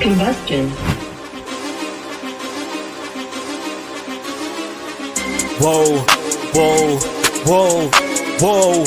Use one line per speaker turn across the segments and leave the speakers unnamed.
Combustion.
Whoa, whoa, whoa, whoa,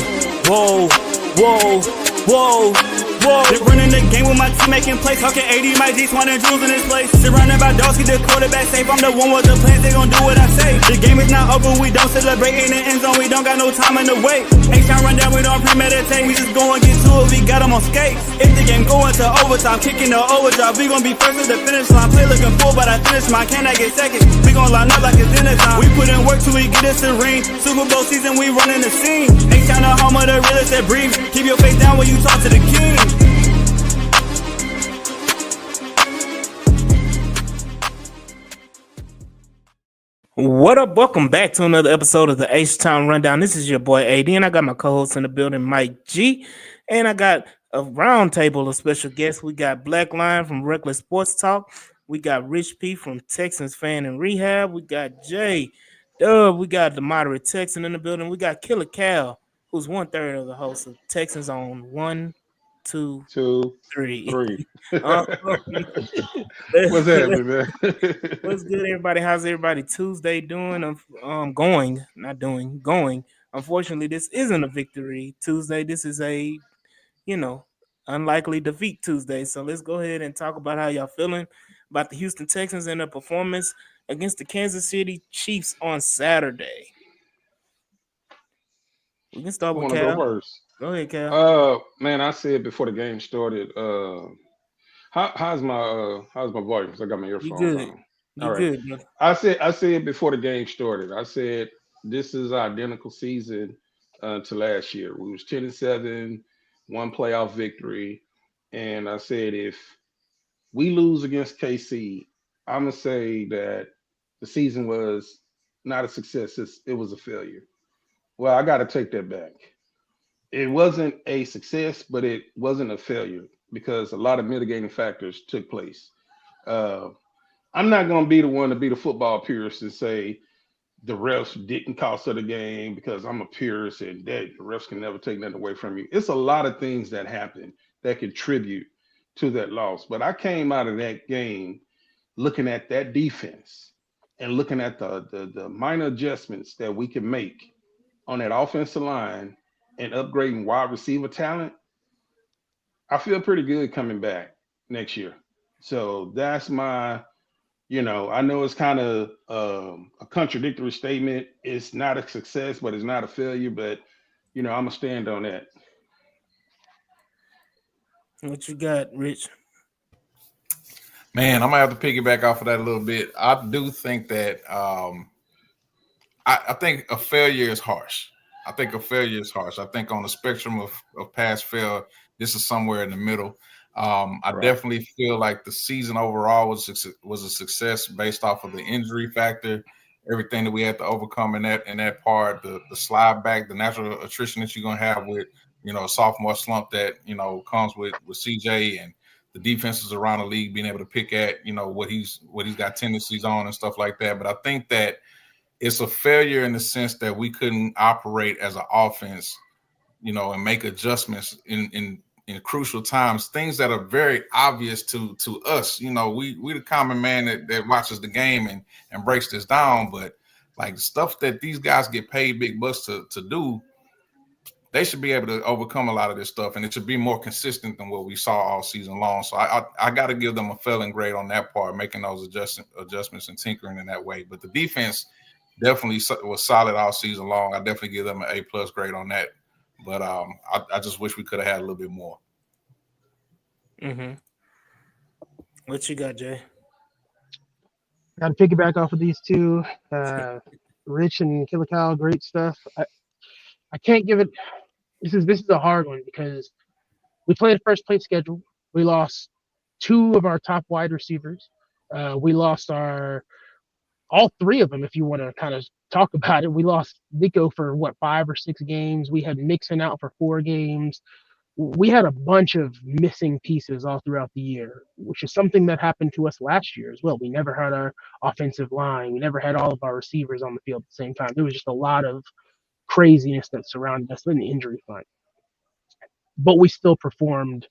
whoa, whoa, whoa, whoa. They running the game with my team making plays. Talking 80, my G's, wanting jewels in this place. Surrounded by dogs, keep the quarterback safe. I'm the one with the plans, they gon' do what I say. The game is not over, we don't celebrate in the end zone. We don't got no time in the wait. Ain't trying run down, we don't premeditate. We just go and get to it, we got them on skates. If the game going to overtime, kicking the overdrive, we gon' be first at the finish line. Play looking full, but I finish mine. Can I get second? We gon' line up like it's dinner time. We put in work till we get us a ring. Super Bowl season, we running the scene. Ain't trying to home of the realest that breathe. Keep your face down when you talk to the king. What up? Welcome back to another episode of the H-Town Rundown. This is your boy AD, and I got my co-host in the building, Mike G, and I got a roundtable of special guests. We got Black Lion from Reckless Sports Talk. We got Rich P from Texans Fan and Rehab. We got Jay Dub. We got the moderate Texan in the building. We got Killer Cal, who's 1/3 of the host of Texans on 1, 2, 3.
What's happening, man?
What's good, everybody? How's everybody Tuesday doing? Going. Unfortunately, this isn't a victory Tuesday. This is a, unlikely defeat Tuesday. So let's go ahead and talk about how y'all feeling about the Houston Texans and their performance against the Kansas City Chiefs on Saturday. We can start with Cal.
Go first.
Go ahead, Cal.
Man, I said before the game started. How's my voice? Because I got my earphones on.
All right. Good.
I said before the game started. I said this is identical season to last year. We was 10-7, one playoff victory, and I said if we lose against KC, I'm gonna say that the season was not a success. It was a failure. Well, I got to take that back. It wasn't a success, but it wasn't a failure, because a lot of mitigating factors took place. I'm not going to be the one to be the football purist and say the refs didn't cost us the game, because I'm a purist and that the refs can never take nothing away from you. It's a lot of things that happen that contribute to that loss. But I came out of that game looking at that defense and looking at the minor adjustments that we can make on that offensive line and upgrading wide receiver talent. I feel pretty good coming back next year. So that's my, I know it's kind of a contradictory statement. It's not a success, but it's not a failure. But, I'm going to stand on that.
What you got, Rich?
Man, I'm going to have to piggyback off of that a little bit. I do think that I think a failure is harsh. I think on the spectrum of pass fail, this is somewhere in the middle. I definitely feel like the season overall was a success based off of the injury factor, everything that we had to overcome in that part, the slide back, the natural attrition that you're gonna have with a sophomore slump that comes with CJ, and the defenses around the league being able to pick at what he's got tendencies on and stuff like that. But I think that it's a failure in the sense that we couldn't operate as an offense, and make adjustments in crucial times, things that are very obvious to us. We the common man that watches the game and breaks this down, but like stuff that these guys get paid big bucks to do, they should be able to overcome a lot of this stuff, and it should be more consistent than what we saw all season long. So I got to give them a failing grade on that part, making those adjustments and tinkering in that way. But the defense definitely was solid all season long. I definitely give them an A+ grade on that. But I just wish we could have had a little bit more.
Mm-hmm. What you got, Jay?
Got to piggyback off of these two. Rich and Killer Kyle, great stuff. I can't give it. This is a hard one, because we played a first place schedule. We lost two of our top wide receivers. We lost all three of them, if you want to kind of talk about it. We lost Nico for 5 or 6 games. We had Mixon out for 4 games. We had a bunch of missing pieces all throughout the year, which is something that happened to us last year as well. We never had our offensive line. We never had all of our receivers on the field at the same time. There was just a lot of craziness that surrounded us in the injury front. But we still performed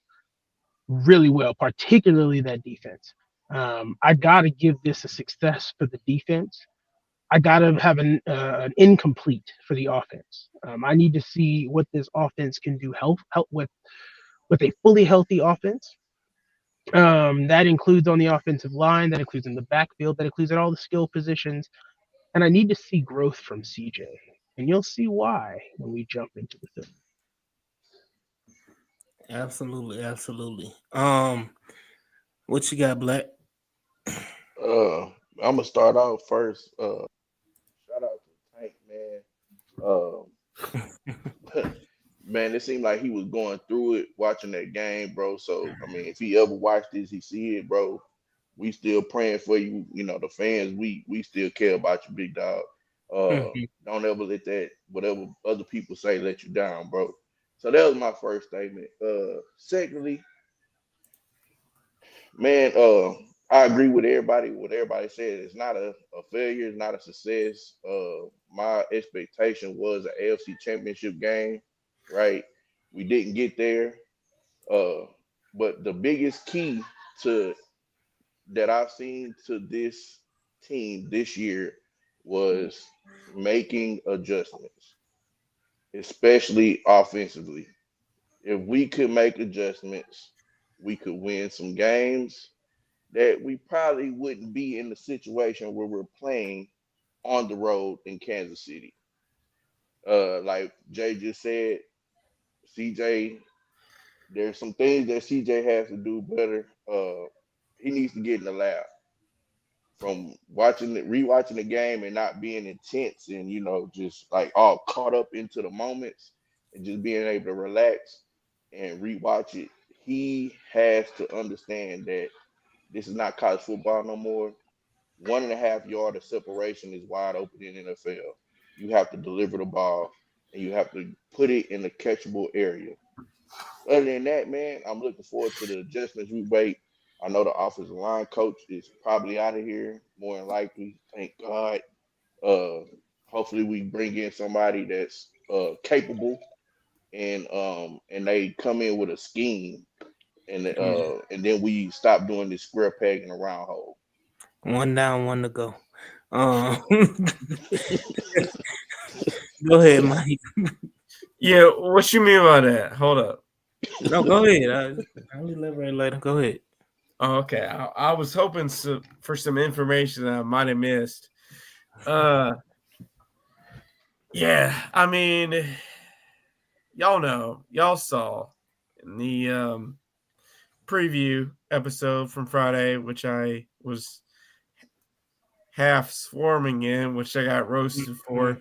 really well, particularly that defense. I got to give this a success for the defense. I got to have an incomplete for the offense. I need to see what this offense can do. Help with a fully healthy offense. That includes on the offensive line. That includes in the backfield. That includes at all the skill positions. And I need to see growth from CJ. And you'll see why when we jump into the film.
Absolutely, absolutely. What you got, Black?
I'm gonna start off first. Shout out to Tank, man. Man, it seemed like he was going through it watching that game, bro. So I mean, if he ever watched this, he see it, bro. We still praying for you. You know, the fans, we still care about you, big dog. Don't ever let that whatever other people say let you down, bro. So that was my first statement. Secondly, man, I agree with everybody. What everybody said, it's not a failure. It's not a success. My expectation was an AFC Championship game, right? We didn't get there. But the biggest key to that I've seen to this team this year was making adjustments, especially offensively. If we could make adjustments, we could win some games that we probably wouldn't be in the situation where we're playing on the road in Kansas City. Like Jay just said, CJ, there's some things that CJ has to do better. He needs to get in the lab from rewatching the game and not being intense and just like all caught up into the moments and just being able to relax and rewatch it. He has to understand that this is not college football no more. 1.5 yard of separation is wide open in NFL. You have to deliver the ball and you have to put it in the catchable area. Other than that, man, I'm looking forward to the adjustments we make. I know the offensive line coach is probably out of here, more than likely. Thank God. Hopefully we bring in somebody that's capable and they come in with a scheme and then we stop doing this square peg in a round hole.
One down, one to go. Go ahead, Mike.
Yeah, what you mean by that? Hold up.
No, go ahead. I'll elaborate later. Go ahead.
Oh, okay. I was hoping for some information that I might have missed. Yeah, I mean, y'all saw in the preview episode from Friday, which I was half swarming in, which I got roasted for.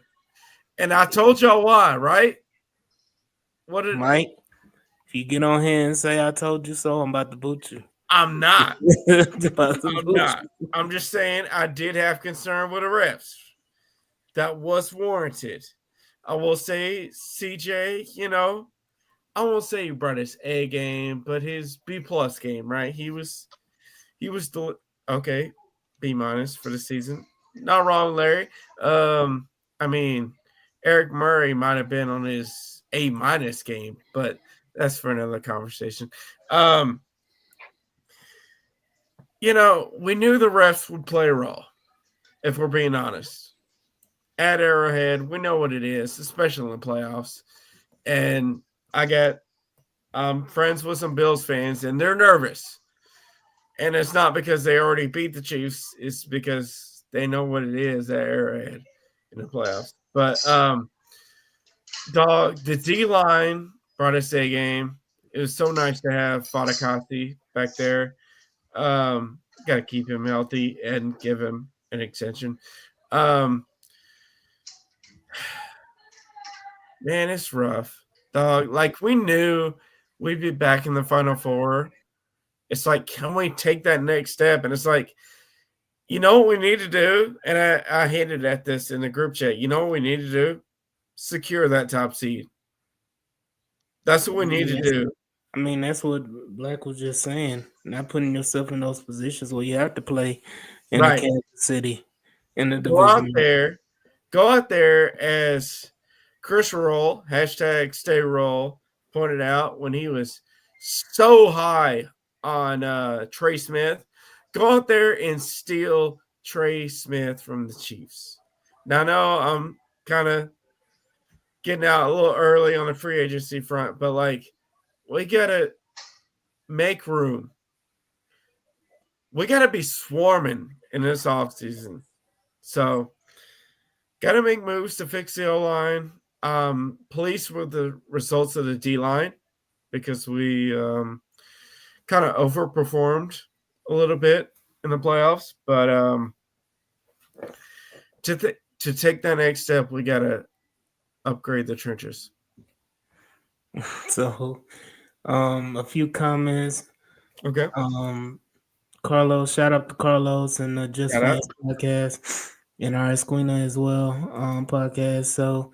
And I told y'all why, right?
Mike, if you get on here and say I told you so, I'm about to boot you.
I'm not. I'm not. I'm just saying I did have concern with the refs. That was warranted. I will say CJ, I won't say he brought his A game, but his B+ game, right? He was okay, B- for the season. Not wrong, Larry. I mean, Eric Murray might have been on his A- game, but that's for another conversation. We knew the refs would play a role, if we're being honest. At Arrowhead, we know what it is, especially in the playoffs. And I'm friends with some Bills fans, and they're nervous. And it's not because they already beat the Chiefs. It's because they know what it is at Arrowhead in the playoffs. But, the D-line brought us a game. It was so nice to have Fadakasi back there. Got to keep him healthy and give him an extension. Man, it's rough. Dog, like we knew we'd be back in the Final Four. It's like, can we take that next step? And it's like, you know what we need to do? And I hinted at this in the group chat. You know what we need to do? Secure that top seed. That's what we need to do.
I mean, that's what Black was just saying. Not putting yourself in those positions where you have to play in the Kansas City in the division.
Go out there as Chris Roll, #StayRoll, pointed out when he was so high on Trey Smith. Go out there and steal Trey Smith from the Chiefs. Now, I know I'm kind of getting out a little early on the free agency front, but like we gotta make room. We gotta be swarming in this offseason. So gotta make moves to fix the O-line. Pleased with the results of the D-line because we kind of overperformed a little bit in the playoffs. But to take that next step, we gotta upgrade the trenches.
So, a few comments.
Okay.
Carlos, shout out to Carlos and the Just Fans podcast and our Esquina as well podcast. So,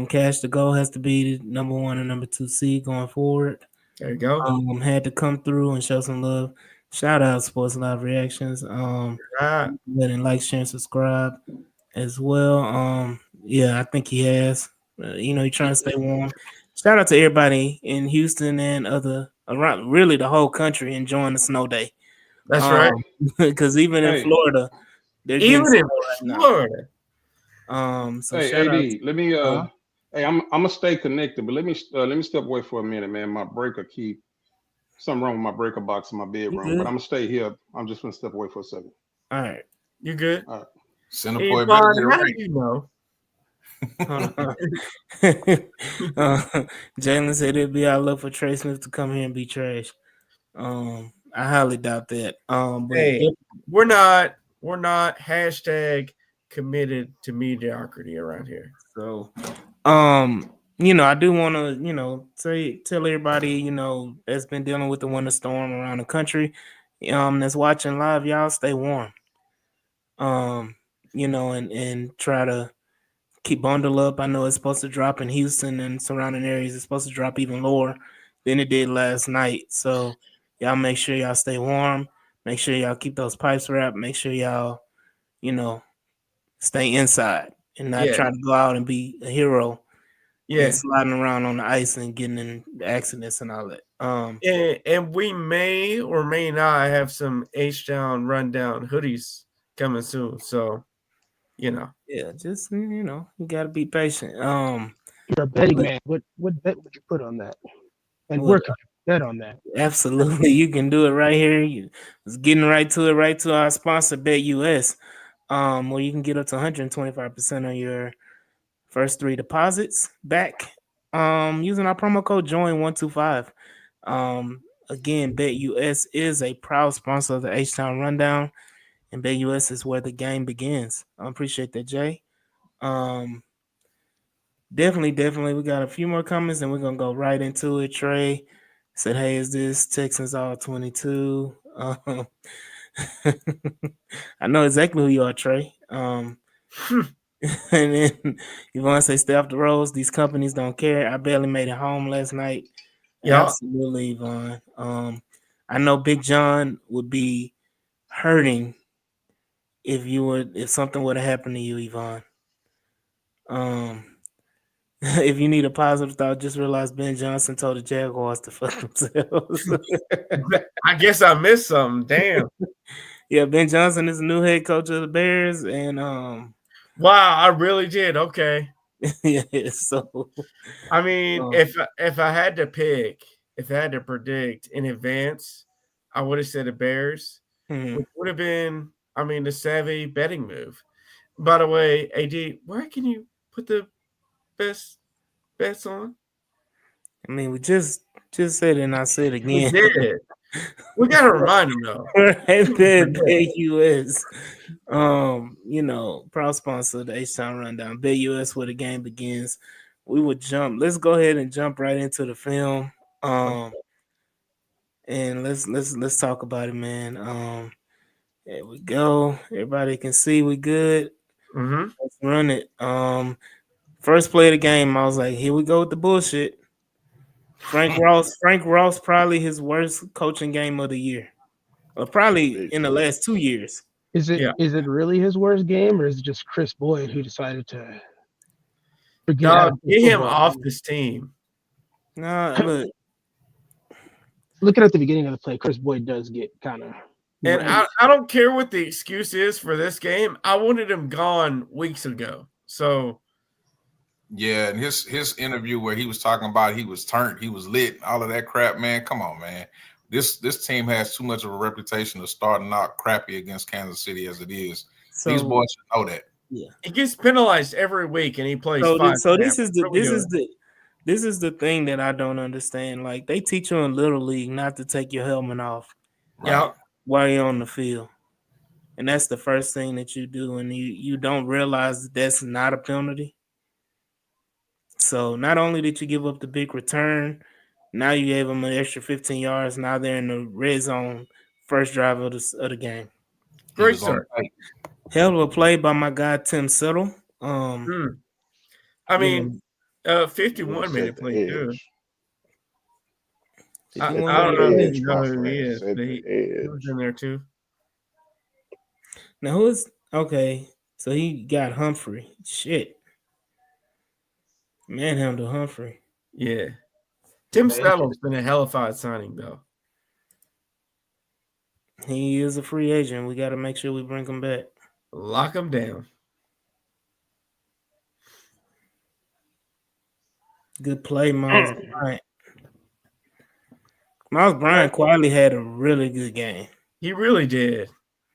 Cash to Go has to be the number 1 and number 2 seed going forward.
There you go.
Had to come through and show some love. Shout out Sports Live Reactions. Letting like, share, and subscribe as well. Yeah, I think he has. He's trying to stay warm. Shout out to everybody in Houston and around, really the whole country enjoying the snow day.
That's right.
Because even in Florida,
they're even in Florida.
So
hey,
shout
AD,
out.
Let me. Hey, I'm gonna stay connected, but let me step away for a minute, man. My breaker something wrong with my breaker box in my bedroom, but I'm gonna stay here. I'm just gonna step away for a second.
All right,
you good?
All right.
Send a boy back to
how do you know?
Jalen said it'd be our luck for Trey Smith to come here and be trash. I highly doubt that. But
hey, we're not hashtag committed to mediocrity around here.
So, I do want to, tell everybody, that's been dealing with the winter storm around the country, that's watching live, y'all stay warm. And try to keep bundle up. I know it's supposed to drop in Houston and surrounding areas. It's supposed to drop even lower than it did last night. So y'all make sure y'all stay warm. Make sure y'all keep those pipes wrapped. Make sure y'all, stay inside and not try to go out and be a hero. And sliding around on the ice and getting in accidents and all that.
And we may or may not have some H-Down rundown hoodies coming soon. So,
Yeah, just you gotta be patient.
You're a betting man. What bet would you put on that? And where could you bet on that?
Absolutely, you can do it right here. You was getting right to our sponsor, Bet US, where you can get up to 125% on your first 3 deposits back. Using our promo code JOIN125. Again, Bet US is a proud sponsor of the H-Town Rundown. And Bet US is where the game begins. I appreciate that, Jay. Definitely. We got a few more comments, and we're gonna go right into it. Trey said, "Hey, is this Texans All-22?" I know exactly who you are, Trey. And then you want to say, "Stay off the roads. These companies don't care." I barely made it home last night. Yeah, absolutely, Yvonne. I know Big John would be hurting if something would have happened to you, Yvonne. If you need a positive thought, just realize Ben Johnson told the Jaguars to fuck themselves.
I guess I missed something. Damn.
Yeah, Ben Johnson is the new head coach of the Bears, and
wow, I really did. Okay.
Yeah, so
I mean, if I had to pick, if I had to predict in advance, I would have said the Bears, which would have been, the savvy betting move. By the way, AD, where can you put the best bets on?
We just said it, and I said it again.
We did. We gotta remind them though.
Bet US, proud sponsor of the H-Town Rundown. Bet US, where the game begins. We would jump. Let's go ahead and jump right into the film. And let's talk about it, man. There we go. Everybody can see we good. Let's run it. First play of the game, I was like, here we go with the bullshit. Frank Ross, probably his worst coaching game of the year. Or probably in the last 2 years.
Is it really his worst game, or is it just Chris Boyd who decided to
get him off this team?
No, look.
looking at the beginning of the play, Chris Boyd does get kind of.
And I don't care what the excuse is for this game. I wanted him gone weeks ago. So
yeah, and his interview where he was talking about he was turned, he was lit, all of that crap, man. Come on, man. This team has too much of a reputation of starting out crappy against Kansas City as it is.
So,
these boys should know that.
Yeah,
he gets penalized every week, and he plays five.
This is the thing that I don't understand. Like, they teach you in Little League not to take your helmet off
Yeah.
while you're on the field, and that's the first thing that you do, and you don't realize that that's not a penalty. So not only did you give up the big return, now you gave them an extra 15 yards. Now they're in the red zone, first drive of the game.
Great start.
Hell of a play by my guy Tim Settle.
I mean, 51-minute play too. I don't know if you know who he is, but he was in there too.
Now who's okay? So he got Humphrey. Shit, manhandle Humphrey.
Yeah, Tim Settle's been a hellified signing though.
He is a free agent. We got to make sure we bring him back.
Lock him down.
Good play, Miles Bryant. Miles Bryant quietly had a really good game.
He really did.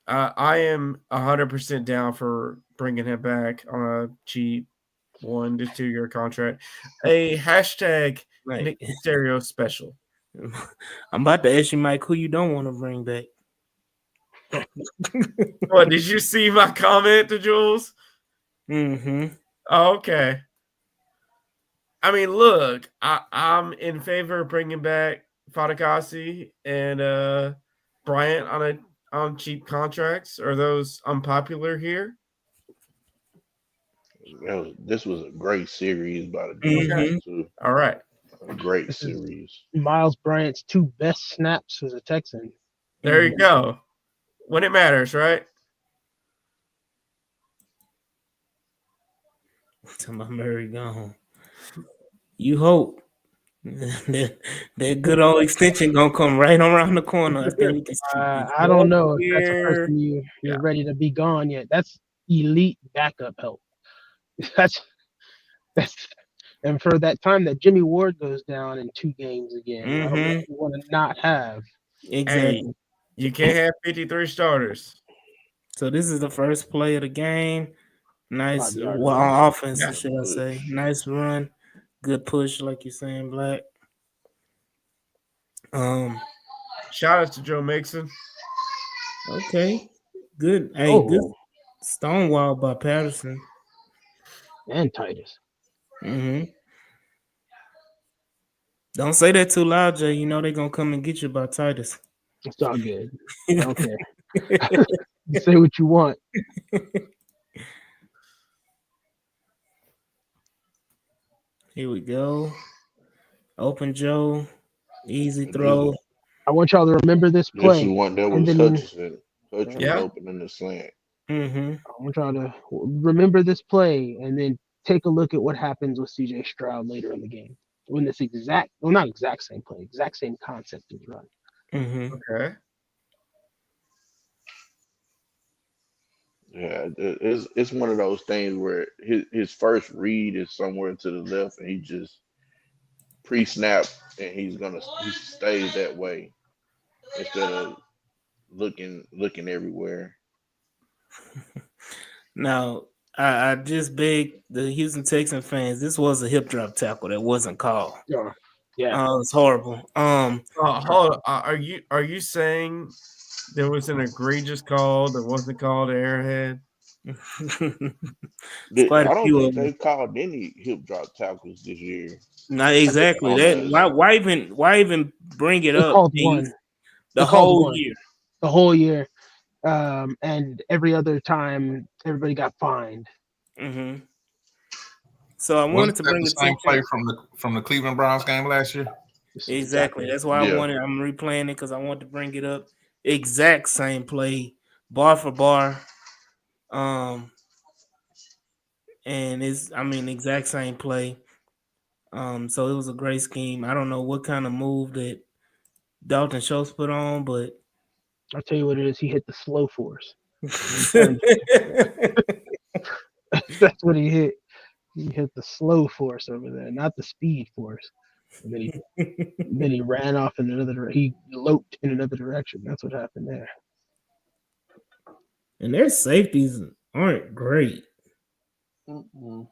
I am 100% down for bringing him back on a cheap 1 to 2 year contract. A hashtag Nick Stereo special.
I'm about to ask you, Mike, who you don't want to bring back.
What, did you see my comment to Jules?
Mm-hmm.
Oh, okay. I mean, look, I'm in favor of bringing back Fadakasi and Bryant on cheap contracts. Are those unpopular here?
This was a great series by the defense too.
All right.
A great series.
Miles Bryant's 2 best snaps as a Texan.
There you go. When it matters, right?
To my Murray gone. You hope that good old extension gonna come right around the corner. I think we can.
I don't know if that's the person you're ready to be gone yet. That's elite backup help. That's and for that time that Jimmy Ward goes down in 2 games again, I don't know what you want to not have.
Exactly.
Hey, you can't have 53 starters.
So this is the first play of the game. Nice, on offense, should I say? Nice run, good push, like you're saying, Black.
Shout out to Joe Mixon.
Okay, good. Hey, good stonewall by Patterson
and Titus.
Don't say that too loud, Jay. You know they're gonna come and get you by Titus.
It's all good. I don't care. You say what you want.
Here we go. Open Joe. Easy throw.
I want y'all to remember this play.
This is one that was Hutchinson. Hutchinson opening the slant.
I want y'all to remember this play and then take a look at what happens with CJ Stroud later in the game. When this not exact same play, exact same concept is run.
Okay.
Yeah, it's one of those things where his first read is somewhere to the left, and he just pre-snap, and he stays that way instead of looking everywhere.
Now, I just beg the Houston Texans fans. This was a hip drop tackle that wasn't called.
Yeah,
it's horrible.
Hold on. Are you saying there was an egregious call that wasn't called Arrowhead?
I don't think they called any hip drop tackles this year.
Not exactly. Why even bring it up?
Called one.
The whole year.
The whole year. And every other time, everybody got fined.
So I wanted to bring
the same play from the Cleveland Browns game last year.
Exactly. That's why I'm replaying it because I want to bring it up. Exact same play, bar for bar. And exact same play. So it was a great scheme. I don't know what kind of move that Dalton Schultz put on, but
I'll tell you what it is. He hit the slow force. That's what he hit. He hit the slow force over there, not the speed force. And then he ran off in another. He loped in another direction. That's what happened there.
And their safeties aren't great.
Mm-mm.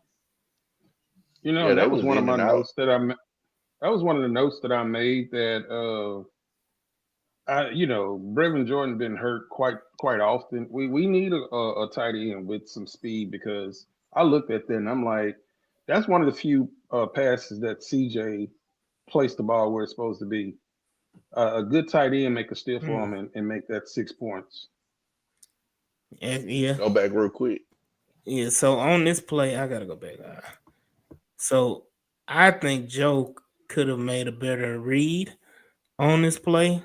Yeah, they
that was
was
one of
in
my
and out.
notes that was one of the notes that I made that Brevin Jordan been hurt quite often. We need a tight end with some speed because I looked at that and I'm like, that's one of the few passes that CJ placed the ball where it's supposed to be. A good tight end make a steal for him and make that 6 points.
Yeah.
Go back real quick.
Yeah. So on this play, I gotta go back. So I think Joe could have made a better read on this play.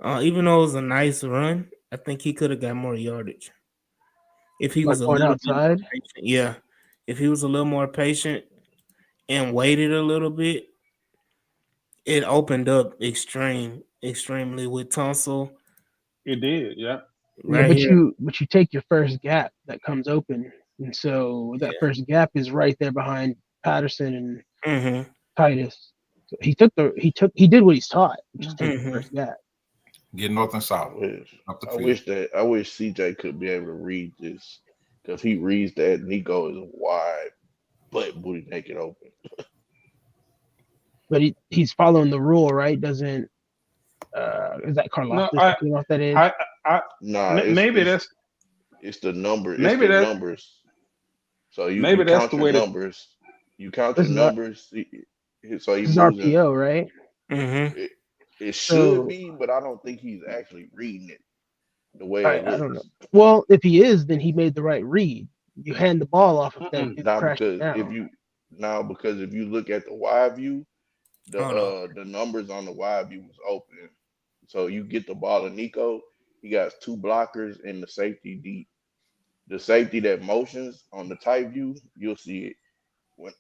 Even though it was a nice run, I think he could have got more yardage if he
Like
was a
going
little bit more
outside.
patient. Yeah, if he was a little more patient and waited a little bit, it opened up extremely with Tunsil
It did, yeah.
Yeah,
right here.
but you take your first gap that comes open, and so that first gap is right there behind Patterson and
Mm-hmm.
Titus. So he did what he's taught, which is take the first gap.
Get north and
I
south
wish,
up the
I
field.
wish that I wish CJ could be able to read this because he reads that Nico is wide, butt booty naked open.
But he's following the rule, right? Doesn't is that
No,
Karloftis that came off that edge?
I
Nah,
maybe that's
it's the number. It's
maybe
the
that
numbers. So you
maybe that's
count
the
your
way to.
numbers. You count
This
your
is
numbers. So he
this is
moves in.
RPO, right?
Mm-hmm.
It should
So
be, but I don't think he's actually reading it the way it
I don't know.
looks.
Well, if he is, then he made the right read. You hand the ball off if that
Mm-mm.
dude
Now
crashes
because if
down.
you because if you look at the wide view,
Hold on.
the numbers on the wide view was open. So you get the ball to Nico, he got two blockers and the safety deep. The safety that motions on the tight view, you'll see it. When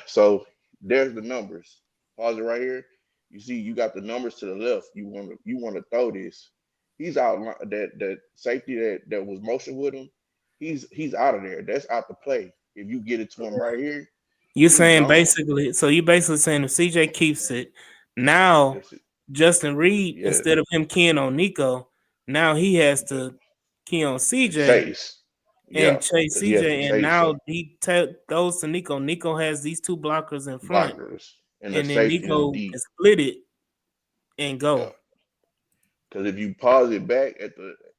so there's the numbers. Pause it right here. You see, you got the numbers to the left. You want to throw this. He's out that safety that was motion with him. He's out of there. That's out the play. If you get it to him right here,
You
he's
saying
gone.
basically? So you basically saying if CJ keeps it, now
Yes,
Justin Reed
yes.
instead of him keying on Nico, now he has to key on
And
CJ
chase,
and
yeah,
chase
because he has to
CJ, and
chase
now
him.
he those to Nico. Nico has these two blockers in front,
Blockers and the
and then
safety is
Nico can
deep.
split it and
Yeah.
go.
Because if you pause it back at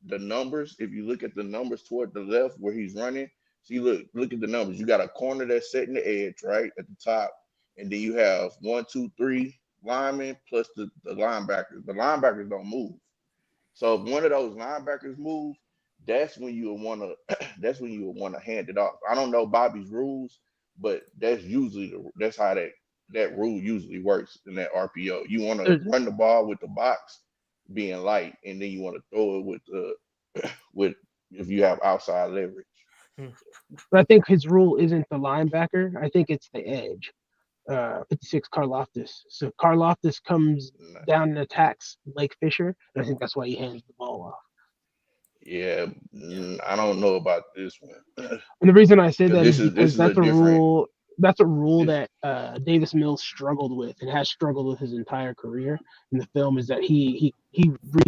the numbers, if you look at the numbers toward the left where he's running, see, look at the numbers. You got a corner that's setting the edge right at the top, and then you have 1, 2, 3 linemen plus the linebackers. The linebackers don't move. So if one of those linebackers move, that's when you would want to hand it off. I don't know Bobby's rules, but that's how that rule usually works in that RPO. You want to
There's-
run the ball with the box being light, and then you want to throw it with the with if you have outside leverage.
But I think his rule isn't the linebacker. I think it's the edge. 56 Karloftis. So Karloftis comes
Nah,
down and attacks Lake Fisher, and I think that's why he hands the ball off.
yeah, I don't know about this one
And the reason I say
because
that is
this
because
is a
that's a
different.
rule. That's a rule
This
that Davis Mills struggled with and has struggled with his entire career in the film. Is that he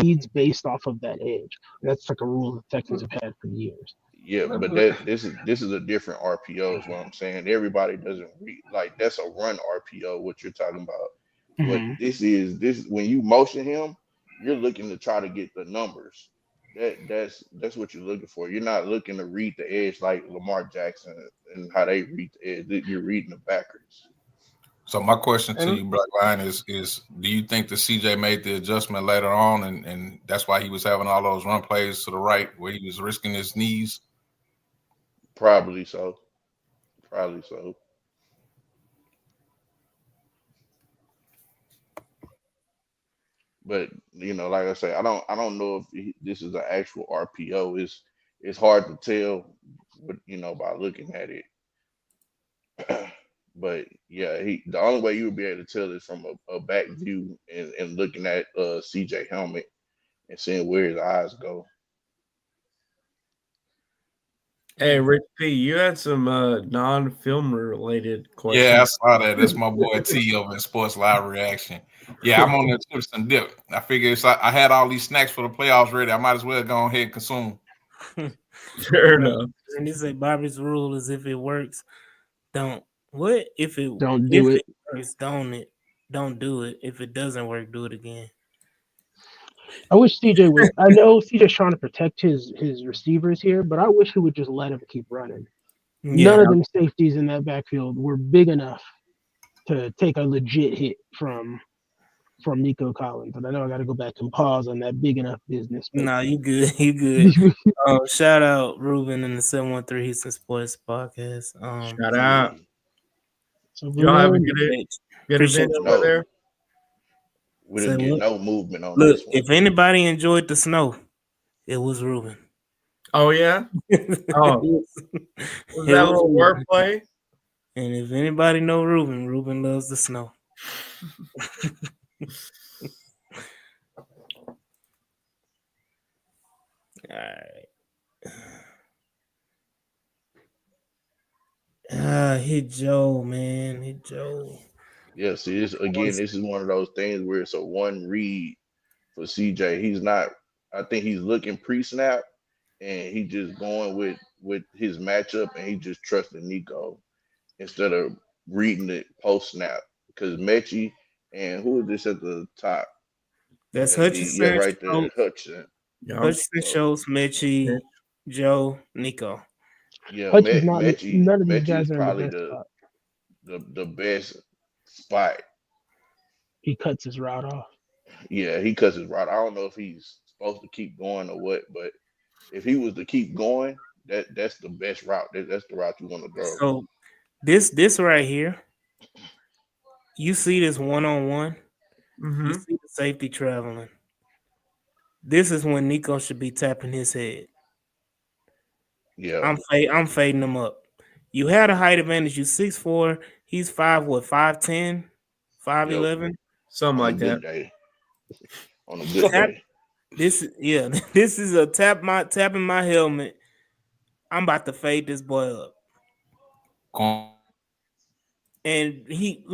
reads based off of that edge. That's like a rule the Texans have had for years.
Yeah, but this is a different RPO is what I'm saying. Everybody doesn't read like that's a run RPO, what you're talking about. What
Mm-hmm.
this when you motion him, you're looking to try to get the numbers. That's what you're looking for. You're not looking to read the edge like Lamar Jackson and how they read the edge. You're reading the backers.
So my question to
And
you, Black Line, is do you think that CJ made the adjustment later on and that's why he was having all those run plays to the right where he was risking his knees?
Probably so. Probably so. But like I say, I don't know if this is an actual RPO. It's hard to tell, by looking at it. But yeah, the only way you would be able to tell is from a back view and looking at CJ helmet and seeing where his eyes go.
Hey, Rich P, you had some non-film related questions.
Yeah, I saw that. That's my boy T over in Sports Live Reaction. Yeah, I'm on the chips and dip. I figure I had all these snacks for the playoffs ready. I might as well go ahead and consume.
Fair enough.
And they say Bobby's rule is if it works, don't what? If it
Don't do it.
works, don't do it. If it doesn't work, do it again.
I wish CJ would. I know CJ's trying to protect his receivers here, but I wish he would just let him keep running. None of them safeties in that backfield were big enough to take a legit hit from Nico Collins. And I know I got to go back and pause on that big enough business.
Nah, you good. You good. Shout out Ruben in the 713 Houston Sports Podcast.
Shout out.
So
y'all have a good event over there.
We didn't get no movement on
Look,
this one.
if anybody enjoyed the snow, it was Ruben.
Oh, yeah? Oh. Was that a little wordplay?
And if anybody know Ruben loves the snow. All right. Hit Joe, man. Hit Joe.
Yeah, see, this is one of those things where it's a one read for CJ. He's not. I think he's looking pre-snap, and he just going with his matchup, and he just trusting Nico instead of reading it post-snap. Because Mechie and who is this at the top?
That's Hutchinson.
Yeah, right there, Hutchinson.
Hutchinson, Schultz, Mechie, Joe, Nico.
Yeah,
Mechie. None of these guys are
probably
in
the best spot.
He cuts his route off.
Yeah, he cuts his route. I don't know if he's supposed to keep going or what, but if he was to keep going, that's the best route. That's the route you want to go.
So this right here, you see this one-on-one. You see the safety traveling. This is when Nico should be tapping his head.
Yeah,
I'm fading him up. You had a height advantage. You 6'4". He's 5'10", 5'11",
something like that.
Day. On a good day.
This is a tapping my helmet. I'm about to fade this boy up. And he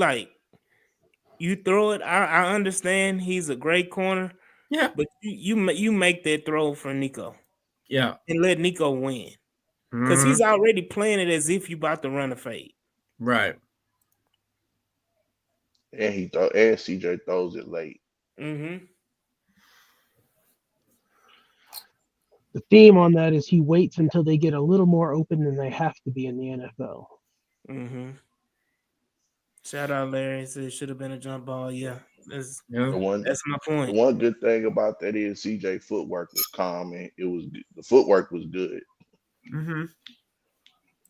you throw it. I understand he's a great corner.
Yeah,
but you make that throw for Nico.
Yeah,
and let Nico win because he's already playing it as if you about to run a fade.
Right.
And and CJ throws it late.
The theme on that is he waits until they get a little more open than they have to be in the NFL.
Shout out Larry. Said it should have been a jump ball. Yeah, that's my point.
The one good thing about that is CJ footwork was calm and the footwork was good.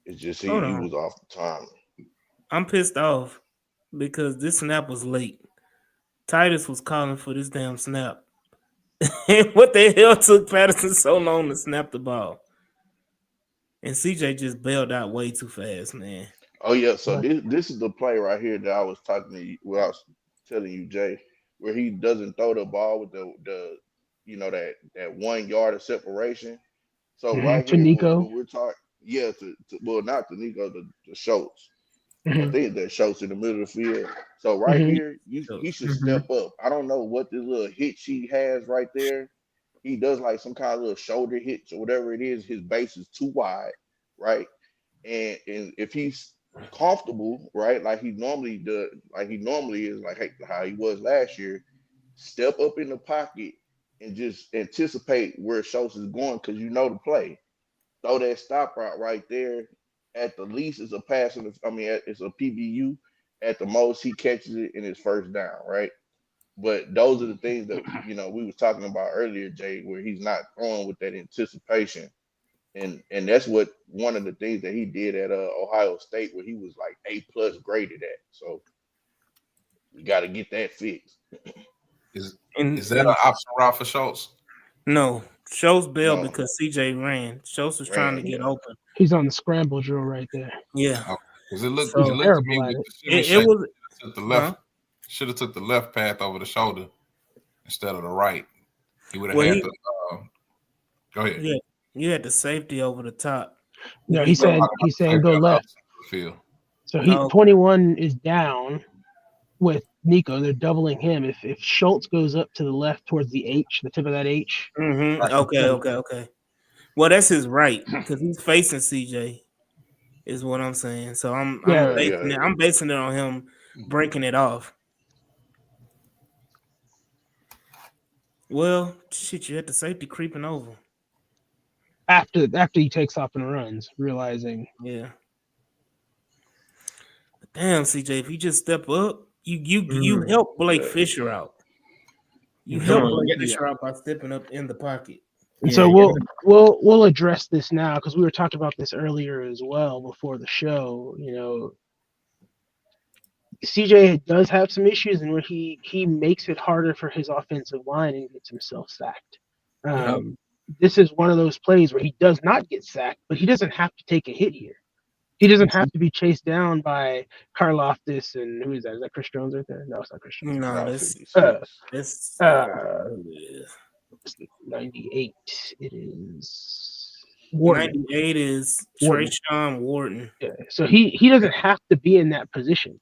It's just he was off the time.
I'm pissed off because this snap was late. Titus was calling for this damn snap. What the hell took Patterson so long to snap the ball? And CJ just bailed out way too fast, man.
Oh yeah, so this is the play right here that I was talking to you. Well, I was telling you, Jay, where he doesn't throw the ball with the that 1 yard of separation. So right
to
here,
Nico,
when we're talking, not to Nico, to Schultz. I think that Schultz in the middle of the field. So right here, he should step up. I don't know what this little hitch he has right there. He does like some kind of little shoulder hitch or whatever it is. His base is too wide, right? And if he's comfortable, right, like he normally is, like how he was last year, step up in the pocket and just anticipate where Schultz is going because you know the play. Throw that stop route right there. At the least, it's a pass. It's a PBU. At the most, he catches it in his first down, right? But those are the things that we was talking about earlier, Jay, where he's not throwing with that anticipation. And that's what one of the things that he did at Ohio State, where he was like A+ graded at. So we got to get that fixed.
Is that an option route for Schultz?
No, Schultz bailed because CJ ran. Schultz was trying to get open.
He's on the scramble drill right there.
Yeah.
Because it looked
So-
to me
terrible
with
at
the
it.
shimmy
It
shake,
was
took the left. Should have took the left path over the shoulder instead of the right. He would have
Well,
had
he-
the. Go ahead.
yeah, you had the safety over the top.
No, he's saying go left.
Field.
So he
Oh.
21 is down with Nico. They're doubling him. If Schultz goes up to the left towards the H, the tip of that H.
Mm-hmm. Okay. Well, that's his right because he's facing CJ. Is what I'm saying. So I'm basing it on him breaking it off. Well, shit, you had the safety creeping over.
After he takes off and runs, realizing.
Yeah. Damn, CJ, if you just step up, you help Blake Fisher out. You help Blake Fisher out by stepping up in the pocket.
And so we'll address this now because we were talking about this earlier as well before the show. You know, CJ does have some issues in where he makes it harder for his offensive line and gets himself sacked. This is one of those plays where he does not get sacked, but he doesn't have to take a hit here. He doesn't have to be chased down by Karlaftis and who is that? Is that Chris Jones right there? No, it's not Chris Jones.
No,
it's 98. It is Wharton.
98 is Trayshawn Wharton.
Yeah. So he doesn't have to be in that position.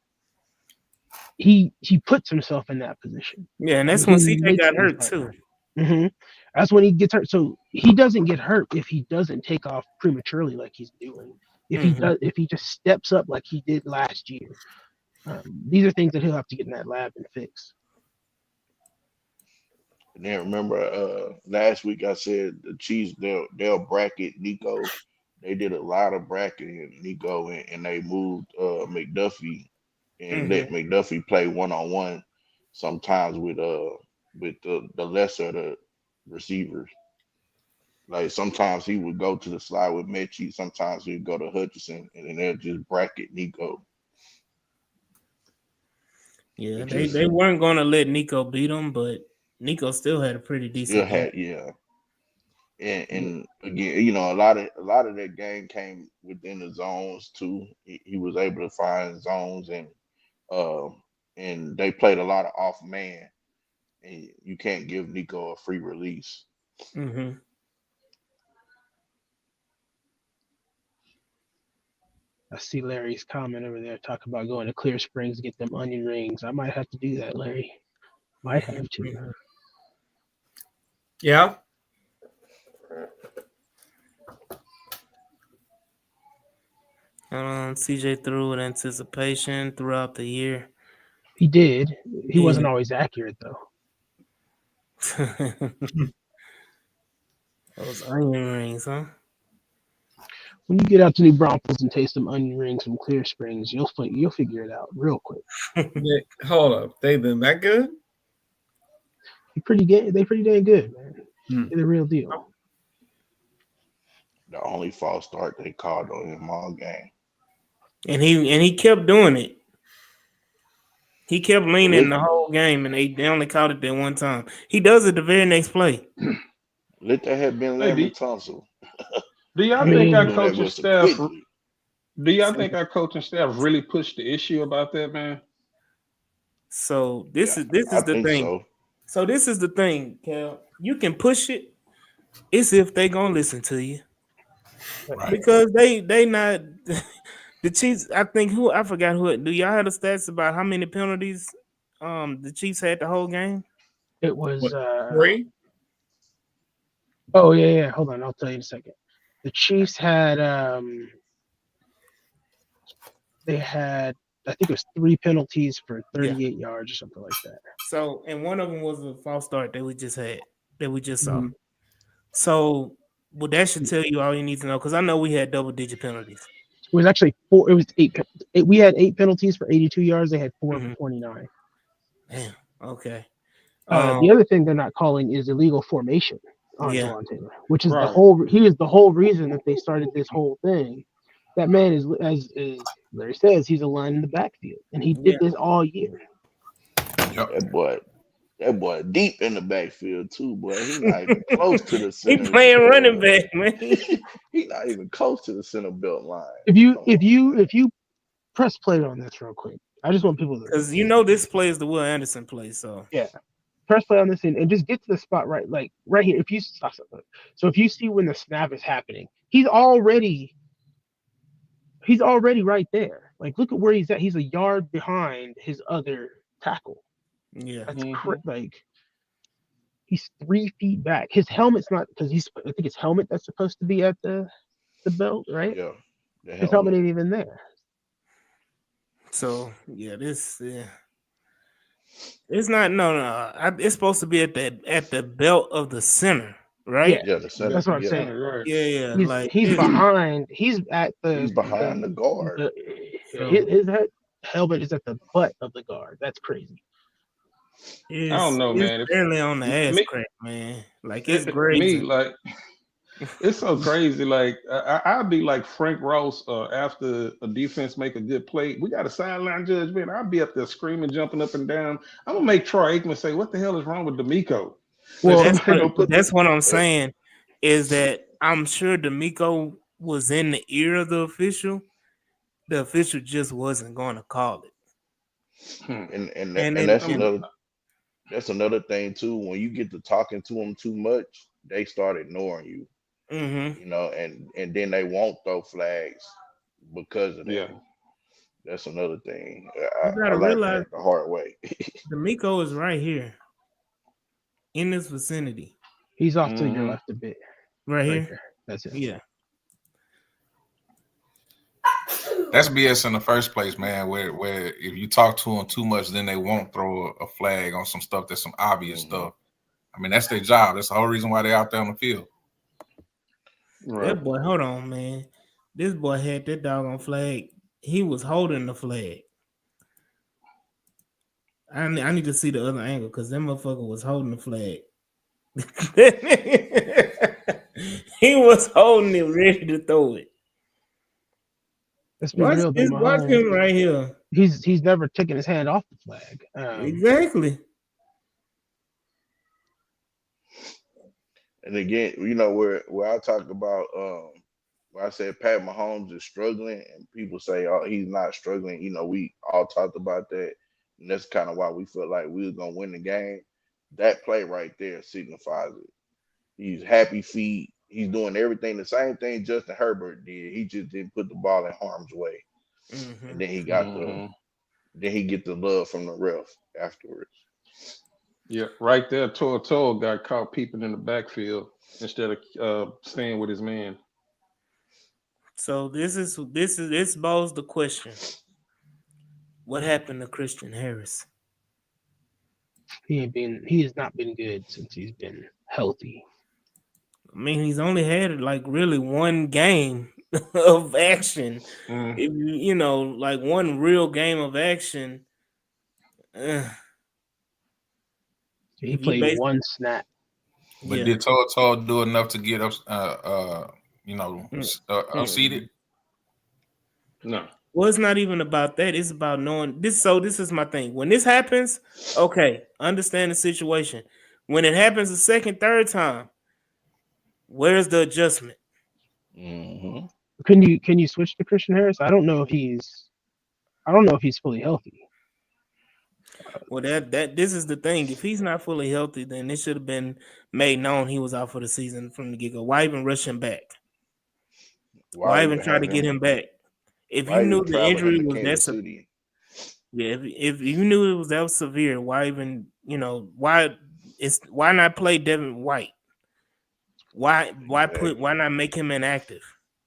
He puts himself in that position.
Yeah, and that's when CJ got hurt too.
Mm-hmm. That's when he gets hurt. So he doesn't get hurt if he doesn't take off prematurely like he's doing. If he just steps up like he did last year. These are things that he'll have to get in that lab and fix.
And then remember, last week I said the Chiefs they'll bracket Nico. They did a lot of bracketing of Nico, and they moved McDuffie and let McDuffie play 1-on-1 sometimes with the lesser of the receivers. Like sometimes he would go to the slide with Mechie, sometimes he would go to Hutchinson, and then they'll just bracket Nico.
Yeah, they weren't going to let Nico beat him, but Nico still had a pretty decent game.
And again, you know, a lot of that game came within the zones too. He was able to find zones, and they played a lot of off man, and you can't give Nico a free release.
Mm-hmm.
I see Larry's comment over there talk about going to Clear Springs to get them onion rings. I might have to do that, Larry. Might have to.
Yeah.
CJ threw with anticipation throughout the year.
He did. He wasn't always accurate though.
Those onion rings, huh?
When you get out to New Braunfels and taste some onion rings from Clear Springs, you'll figure it out real quick.
Hold up, they've been that good?
They pretty dang good, man. They're the real deal.
The only false start they called on him all game.
And he kept doing it. He kept leaning the whole game, and they only called it that one time. He does it the very next play.
Let that have been Larry Tunsil.
Do y'all think our coaching staff? Do y'all think our coaching staff really pushed the issue about that, man?
So this is the thing. So this is the thing, Cal. You can push it. It's if they gonna listen to you, right. Because they not the Chiefs. I forgot who. Do y'all have the stats about how many penalties the Chiefs had the whole game?
It was
3.
Oh yeah. Hold on, I'll tell you in a second. The Chiefs had they had, I think it was 3 penalties for 38 yards or something like that.
So, and one of them was a false start that we just saw. So, well, that should tell you all you need to know, because I know we had double-digit penalties.
It was actually 4. It was 8. We had 8 penalties for 82 yards. They had 4 for 29.
Damn. Okay.
The other thing they're not calling is illegal formation on Jawan Taylor, which is he is the whole reason that they started this whole thing. That man is, as Larry says, he's a line in the backfield, and he did this all year.
That boy deep in the backfield too, boy. He's not even close to the center.
He playing running back, man.
He's not even close to the center belt line.
If you press play on this real quick. I just want people to,
because this play is the Will Anderson play. So
press play on this and just get to the spot right here. If you if you see when the snap is happening, he's already right there. Like, look at where he's at. He's a yard behind his other tackle.
yeah,
That's like he's 3 feet back. His helmet's not, because I think his helmet that's supposed to be at the belt, right?
Yeah.
His helmet ain't even there.
So it's not it's supposed to be at the belt of the center, right?
Yeah, the center.
That's what I'm saying.
Right.
Yeah.
He's behind. He's at the.
He's behind the guard.
His helmet is at the butt of the guard. That's crazy.
I don't know, man.
It's barely on the ass crack, man. Like, it's great.
Me, like, it's so crazy. Like, I'd be like Frank Ross after a defense make a good play. We got a sideline judge, man. I'd be up there screaming, jumping up and down. I'm gonna make Troy Aikman say, "What the hell is wrong with D'Amico?"
Well,
that's what I'm saying. Is that I'm sure D'Amico was in the ear of the official. The official just wasn't going to call it.
And that's another thing too. When you get to talking to them too much, they start ignoring you.
Mm-hmm.
And then they won't throw flags because of that.
Yeah.
That's another thing.
You gotta realize
the hard way.
D'Amico is right here in this vicinity.
He's off to your left a bit.
Right here.
There. That's it.
Yeah.
That's BS in the first place, man. Where if you talk to them too much, then they won't throw a flag on some stuff that's some obvious stuff. I mean, that's their job. That's the whole reason why they're out there on the field.
Right.
That boy, hold on, man. This boy had that doggone flag. He was holding the flag. I need to see the other angle because that motherfucker was holding the flag. He was holding it, ready to throw it.
Let's be real.
Watch him right here.
He's never taken his hand off the flag.
Exactly.
And again, where I talk about where I said Pat Mahomes is struggling, and people say, "Oh, he's not struggling." We all talked about that, and that's kind of why we felt like we were gonna win the game. That play right there signifies it. He's happy feet. He's doing everything the same thing Justin Herbert did. He just didn't put the ball in harm's way, and then he got then he get the love from the ref afterwards.
Yeah, right there. Toto got caught peeping in the backfield instead of staying with his man.
So this bows the question: what happened to Christian Harris?
He has not been good since he's been healthy.
I mean, he's only had like really one game of action. Like one real game of action.
He played one snap.
But did Toto do enough to get up, unseated?
No.
Well, it's not even about that. It's about knowing this. So this is my thing. When this happens, okay, understand the situation. When it happens the second, third time, where's the adjustment?
Mm-hmm.
Can you switch to Christian Harris? I don't know if he's fully healthy.
Well, this is the thing. If he's not fully healthy, then it should have been made known he was out for the season from the get-go. Why even rush him back? Why even try to get him back? If you knew the injury was that severe, if you knew it was that severe, why even why not play Devin White? Why not make him inactive?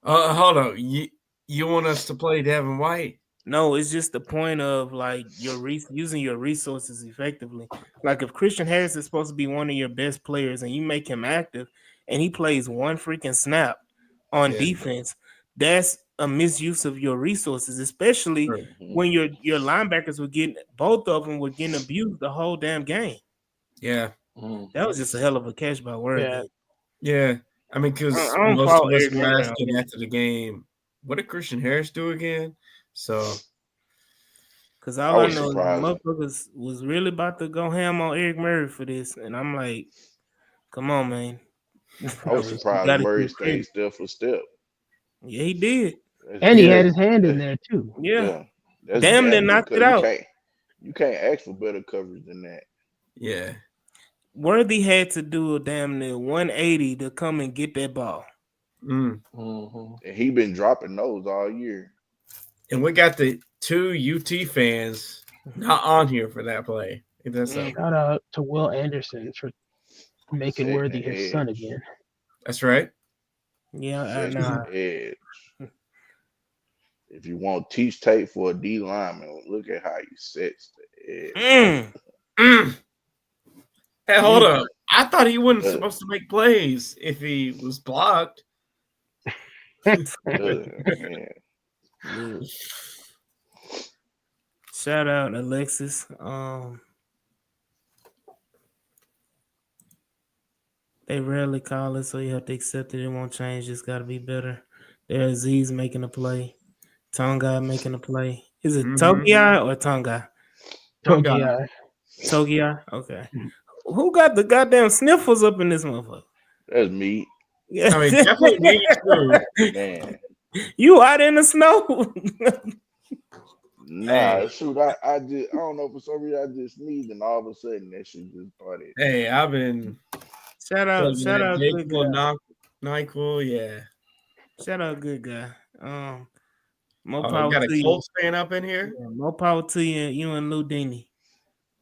Hold on, you want us to play Devin White?
No, it's just the point of like using your resources effectively. Like if Christian Harris is supposed to be one of your best players and you make him active and he plays one freaking snap on defense, that's a misuse of your resources, especially when your linebackers both of them were getting abused the whole damn game.
Yeah.
That was just a hell of a catch by Worthy.
Yeah. I mean, because most of us were asking after the game, what did Christian Harris do again? So,
because all I know is motherfuckers was really about to go ham on Eric Murray for this, and I'm like, come on, man.
I was surprised Murray stayed step for step.
Yeah, he did.
And he had his hand in there too.
Yeah.
That's
Damn, they
damn good
knocked it
coverage.
out.
You can't ask for better coverage than that.
Yeah.
Worthy had to do a damn near 180 to come and get that ball.
Mm-hmm.
And he been dropping those all year.
And we got the 2 UT fans not on here for that play. If that's so.
Shout out to Will Anderson for making
Setting
Worthy
the
his son
edge.
again.
That's right.
Yeah,
Setting
nah.
the edge. If you want teach tape for a D lineman, look at how he sets the edge.
Hey, hold up. I thought he wasn't supposed to make plays if he was blocked.
Man.
Shout out Alexis. They rarely call it, so you have to accept it. It won't change. Just got to be better. There's Aziz making a play. Tonga making a play. Is it Togia or Tonga?
Togia.
Togia? Okay. Who got the goddamn sniffles up in this motherfucker?
That's me.
Yeah.
I mean, definitely me too.
Man.
You out in the snow?
Nah, shoot, I don't know, for some reason I just sneezed and all of a sudden that shit just started.
Hey, I've been
shout out good guy.
NyQuil, yeah.
Shout out good guy. More
Oh,
power
got a
to
Colts fan up in here.
Yeah, more power to you and Lou Dini.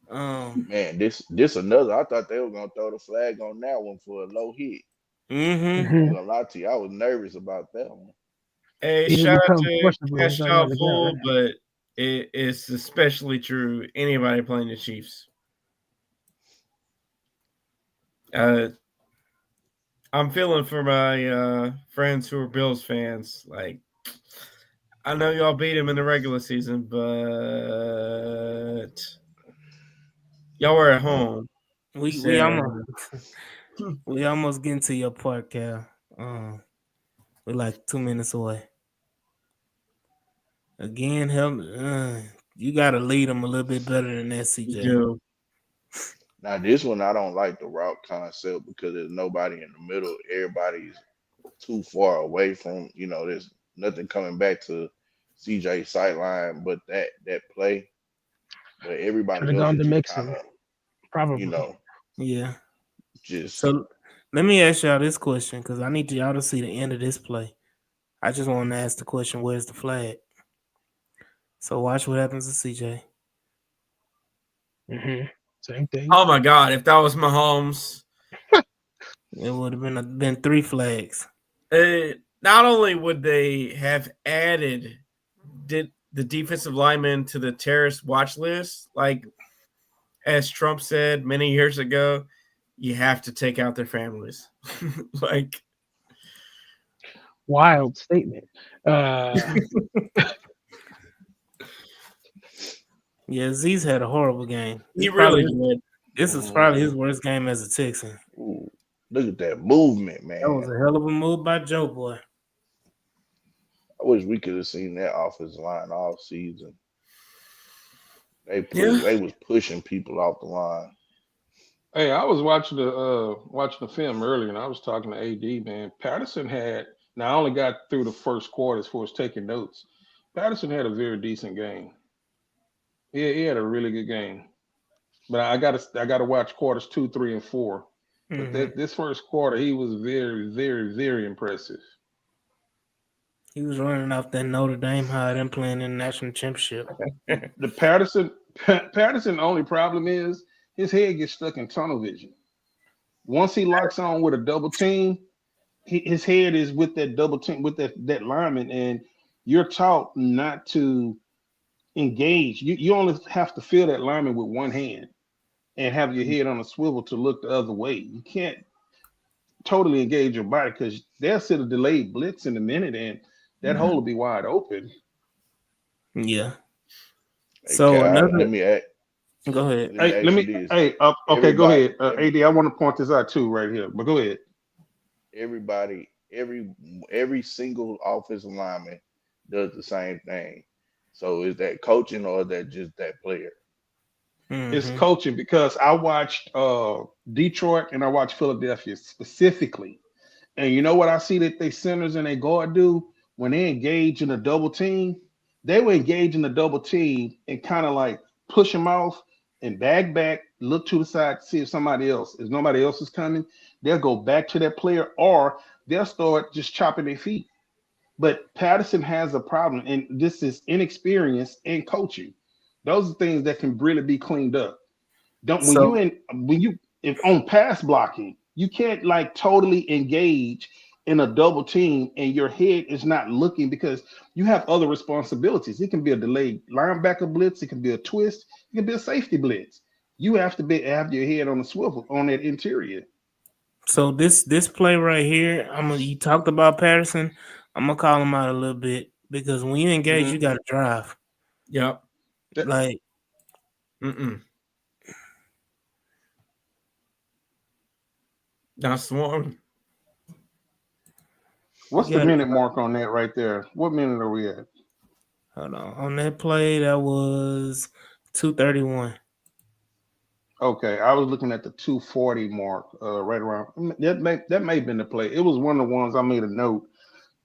Man, this another. I thought they were gonna throw the flag on that one for a low hit. I'm gonna lie to you, I was nervous about that one.
Hey, shout out to Cash Out Fool, but it's especially true anybody playing the Chiefs. I'm feeling for my friends who are Bills fans. Like, I know y'all beat him in the regular season, but y'all were at home.
We almost getting to your part, Cal. We're like 2 minutes away. Again, help. You got to lead them a little bit better than that, CJ.
You do.
Now this one I don't like the route concept because there's nobody in the middle. Everybody's too far away from. There's nothing coming back to CJ's sideline, but that play. But everybody else
gone to mix
kind of,
probably.
Yeah.
Just
so. Let me ask y'all this question because I need y'all to see the end of this play. I just want to ask the question: where's the flag? So watch what happens to CJ.
Same thing.
Oh my God! If that was Mahomes,
it would have been 3 flags.
Not only would they have added the defensive lineman to the terrorist watch list, like as Trump said many years ago, you have to take out their families. Like,
wild statement.
Yeah, Z's had a horrible game.
He really did.
This is probably his worst game as a Texan.
Ooh, look at that movement, man.
That was a hell of a move by Joe Boy.
I wish we could have seen that offensive line all season. They was pushing people off the line.
Hey, I was watching the film earlier, and I was talking to AD. Man, Patterson had. Now I only got through the first quarter as far as taking notes. Patterson had a very decent game. He had a really good game. But I gotta watch quarters 2, 3, and 4. But this first quarter, he was very, very, very impressive.
He was running off that Notre Dame high and playing in the national championship.
The Patterson only problem is his head gets stuck in tunnel vision. Once he locks on with a double team, his head is with that double team, with that lineman, and you're taught not to engage. You only have to feel that lineman with one hand and have your head on a swivel to look the other way. You can't totally engage your body because they'll sit a delayed blitz in a minute and that hole will be wide open.
Yeah.
Hey,
so
let me add.
Go ahead.
Okay, go ahead. AD, I want to point this out too right here, but go ahead.
Everybody, every single offensive lineman does the same thing. So is that coaching or is that just that player?
It's coaching because I watched Detroit and I watched Philadelphia specifically. And you know what I see that they centers and they guard do? When they engage in a double team, they were engaging the double team and kind of like push him off and back, look to the side to see if nobody else is coming, they'll go back to that player or they'll start just chopping their feet. But Patterson has a problem, and this is inexperience in coaching. Those are things that can really be cleaned up. Don't
So
when you if on pass blocking, you can't like totally engage in a double team and your head is not looking because you have other responsibilities. It can be a delayed linebacker blitz, it can be a twist, it can be a safety blitz. You have to have your head on the swivel on that interior.
so this play right here, you talked about Patterson. I'm gonna call him out a little bit because when you engage, you got to drive.
Yep.
Like,
That's the one.
What's
you
the
gotta
minute mark on that right there? What minute are we at?
hold on that play. That was 2:31.
Okay, I was looking at the 240 mark, right around. That may have been the play. It was one of the ones I made a note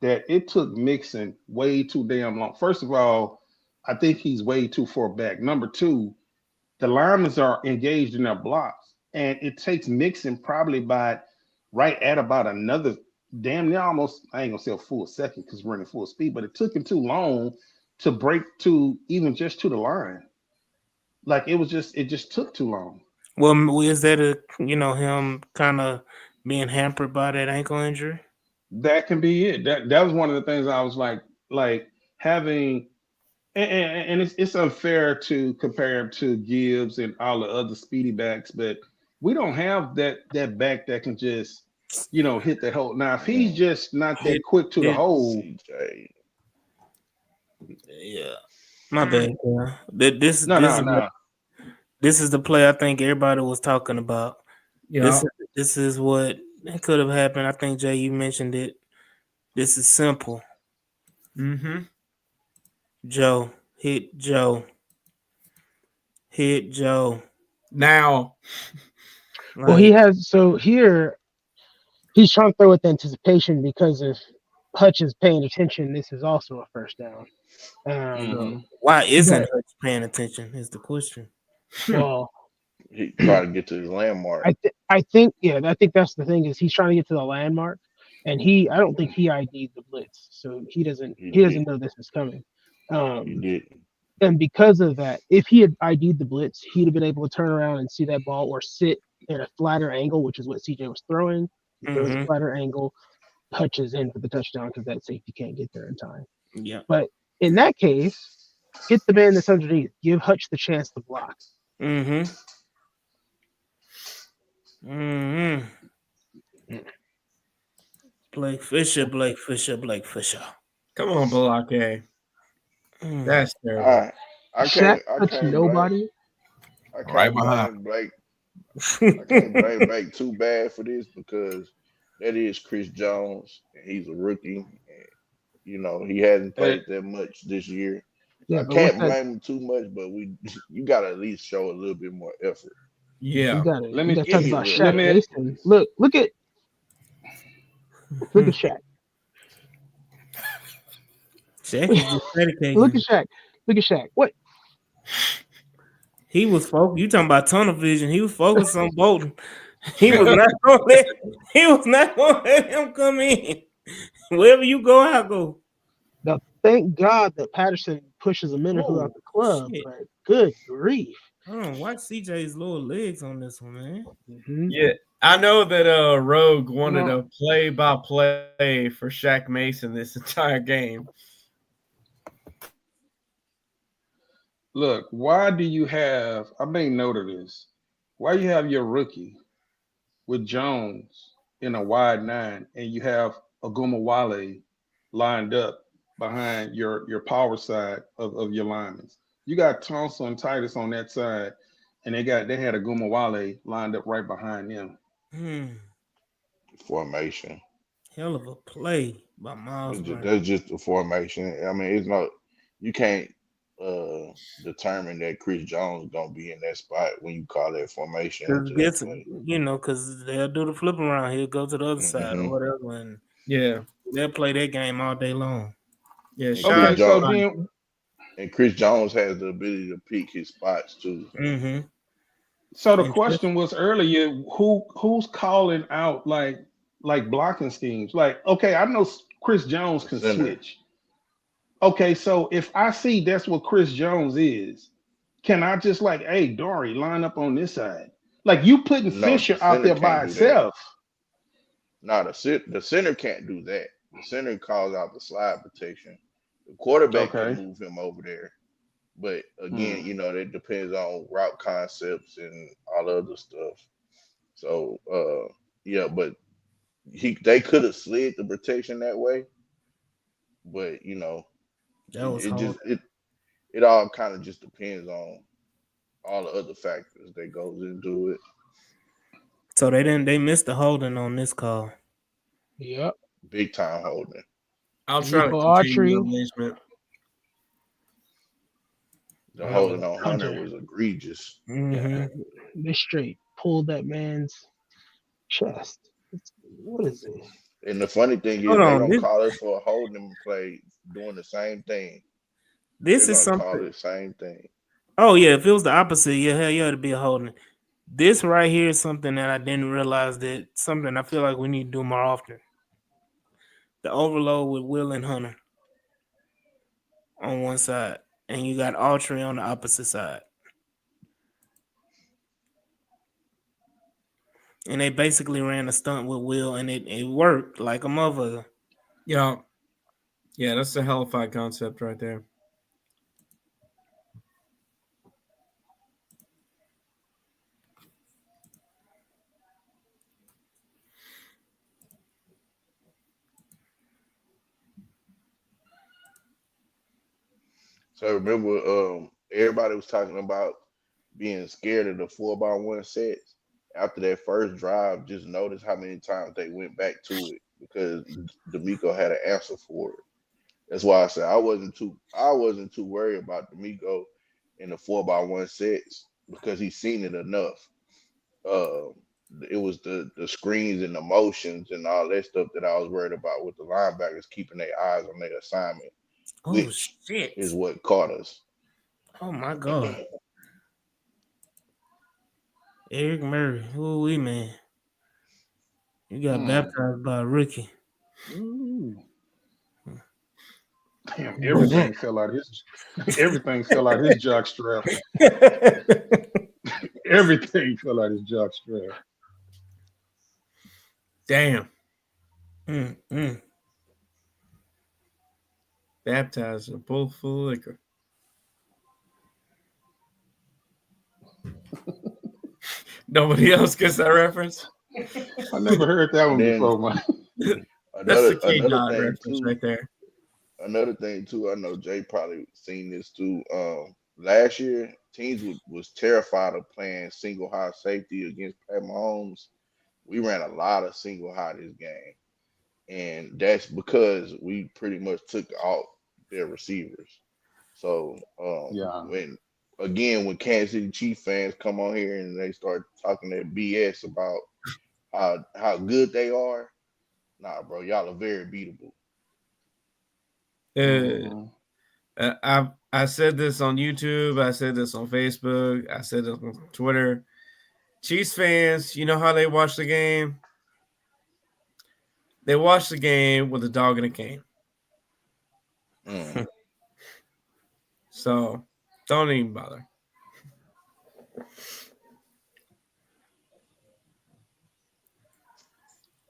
that it took Mixon way too damn long. First of all, I think he's way too far back. Number two, the linemen are engaged in their blocks, and it takes Mixon probably right at about another damn near almost. I ain't gonna say a full second because we're running full speed, but it took him too long to break to even just to the line. Like it just took too long.
Well, is that him kind of being hampered by that ankle injury?
That can be it. That was one of the things I was like having, and it's unfair to compare him to Gibbs and all the other speedy backs, but we don't have that back that can just hit that hole. Now, if he's just not that quick to the hole,
CJ.
Yeah, my bad. Yeah. This
no.
This is the play I think everybody was talking about.
Yeah.
This is what could have happened. I think Jay, you mentioned it. This is simple. Joe hit Joe. Hit Joe.
Now.
Well, he has here he's trying to throw with anticipation because if Hutch is paying attention, this is also a first down.
Why isn't Hutch paying attention? Is the question.
Well,
he trying to get to his landmark.
I think that's the thing is he's trying to get to the landmark, and I don't think he ID'd the blitz, so he doesn't know this is coming.
He didn't.
And because of that, if he had ID'd the blitz, he'd have been able to turn around and see that ball or sit at a flatter angle, which is what CJ was throwing. He throws a flatter angle, Hutch is in for the touchdown because that safety can't get there in time.
Yeah.
But in that case, hit the man that's underneath. Give Hutch the chance to block.
Blake Fisher.
Come on, Balake. That's terrible.
I can't
nobody.
I can't blame Blake. I can't blame Blake too bad for this because that is Chris Jones. And he's a rookie. And, he hasn't played that much this year.
Yeah,
I can't blame him too much, but you got to at least show a little bit more effort.
Yeah.
Let me talk about Shaq Mason. Look at Shaq.
Shaq is just dedicated.
Look at Shaq. What?
He was focused. You talking about tunnel vision? He was focused on Bolton. He was not gonna let him come in. Wherever you go, I'll go.
Now, thank God that Patterson pushes a minute out the club. But good grief!
Watch CJ's lower legs on this one, man.
Yeah, I know that Rogue wanted a play-by-play for Shaq Mason this entire game.
Look, why do you have? I made note of this. Why you have your rookie with Jones in a wide 9, and you have Ogumawale lined up behind your power side of your linemen? You got Thompson and Titus on that side, and they had Ogumawale lined up right behind them.
Formation.
Hell of a play by Miles.
That's just a formation. I mean, it's not. You can't determine that Chris Jones is gonna be in that spot when you call that formation.
Because they'll do the flip around. He'll go to the other side or whatever, and they'll play that game all day long.
Yeah.
Okay, so then
And Chris Jones has the ability to pick his spots too.
Mm-hmm.
So the question was earlier, who's calling out like blocking schemes? Like, okay, I know Chris Jones
The
can
center.
switch. Okay, so if I see that's what Chris Jones is, can I just like, hey, Dory, line up on this side? Like you putting
No, the
Fisher out
center
there
can't
by
do that.
itself.
No, the center can't do that. The center calls out the slide protection. The quarterback can
Okay.
move him over there. But again,
Hmm.
that depends on route concepts and all the other stuff. So yeah, but they could have slid the protection that way, but
That was hard.
it all kind of just depends on all the other factors that goes into it.
So they missed the holding on this call.
Yep.
Big time holding.
I'll try to
Nico
continue
Autry.
engagement.
The
That
holding
was
on Hunter
Hunter.
was egregious.
mm-hmm.
Yeah. They straight pulled that man's chest. What is this?
And the funny thing
Hold
is, they're
on.
gonna call us for a holding play doing the same thing. They're
This is
gonna call
something.
it the same thing.
Oh yeah, if it was the opposite, yeah, hell yeah, it'd be a holding. This right here is something that I didn't realize that something I feel like we need to do more often. The overload with Will and Hunter on one side, and you got Autry on the opposite side. And they basically ran a stunt with Will, and it worked like a motherfucker.
Yeah. Yeah, that's a hellified concept right there.
So remember, everybody was talking about being scared of the 4x1 sets. After that first drive, just notice how many times they went back to it because D'Amico had an answer for it. That's why I said I wasn't too worried about D'Amico in the 4x1 sets because he's seen it enough. Uh, it was the screens and the motions and all that stuff that I was worried about with the linebackers keeping their eyes on their assignment,
Oh
which
shit!
is what caught us.
Oh my god! Eric Murray, who we man? You got
Mm.
baptized by a rookie.
Ooh. Damn,
Doing that.
everything fell out his jock strap. Everything fell out his jock strap.
Damn.
Mm.
Baptized in a bowl full of liquor. Nobody else gets that reference?
I never heard that
And
one
then
before, man.
That's the
another
K
another
Dot
thing
reference
too.
right there.
Another thing too. I know Jay probably seen this too. Last year teams was terrified of playing single high safety against Pat Mahomes. We ran a lot of single high this game, and that's because we pretty much took out their receivers. So
Yeah.
when Kansas City Chief fans come on here and they start talking their BS about how good they are, nah, bro, y'all are very beatable.
Mhm.
I said this on YouTube. I said this on Facebook. I said this on Twitter. Chiefs fans, you know how they watch the game? They watch the game with a dog and a cane.
Mm.
So don't even bother.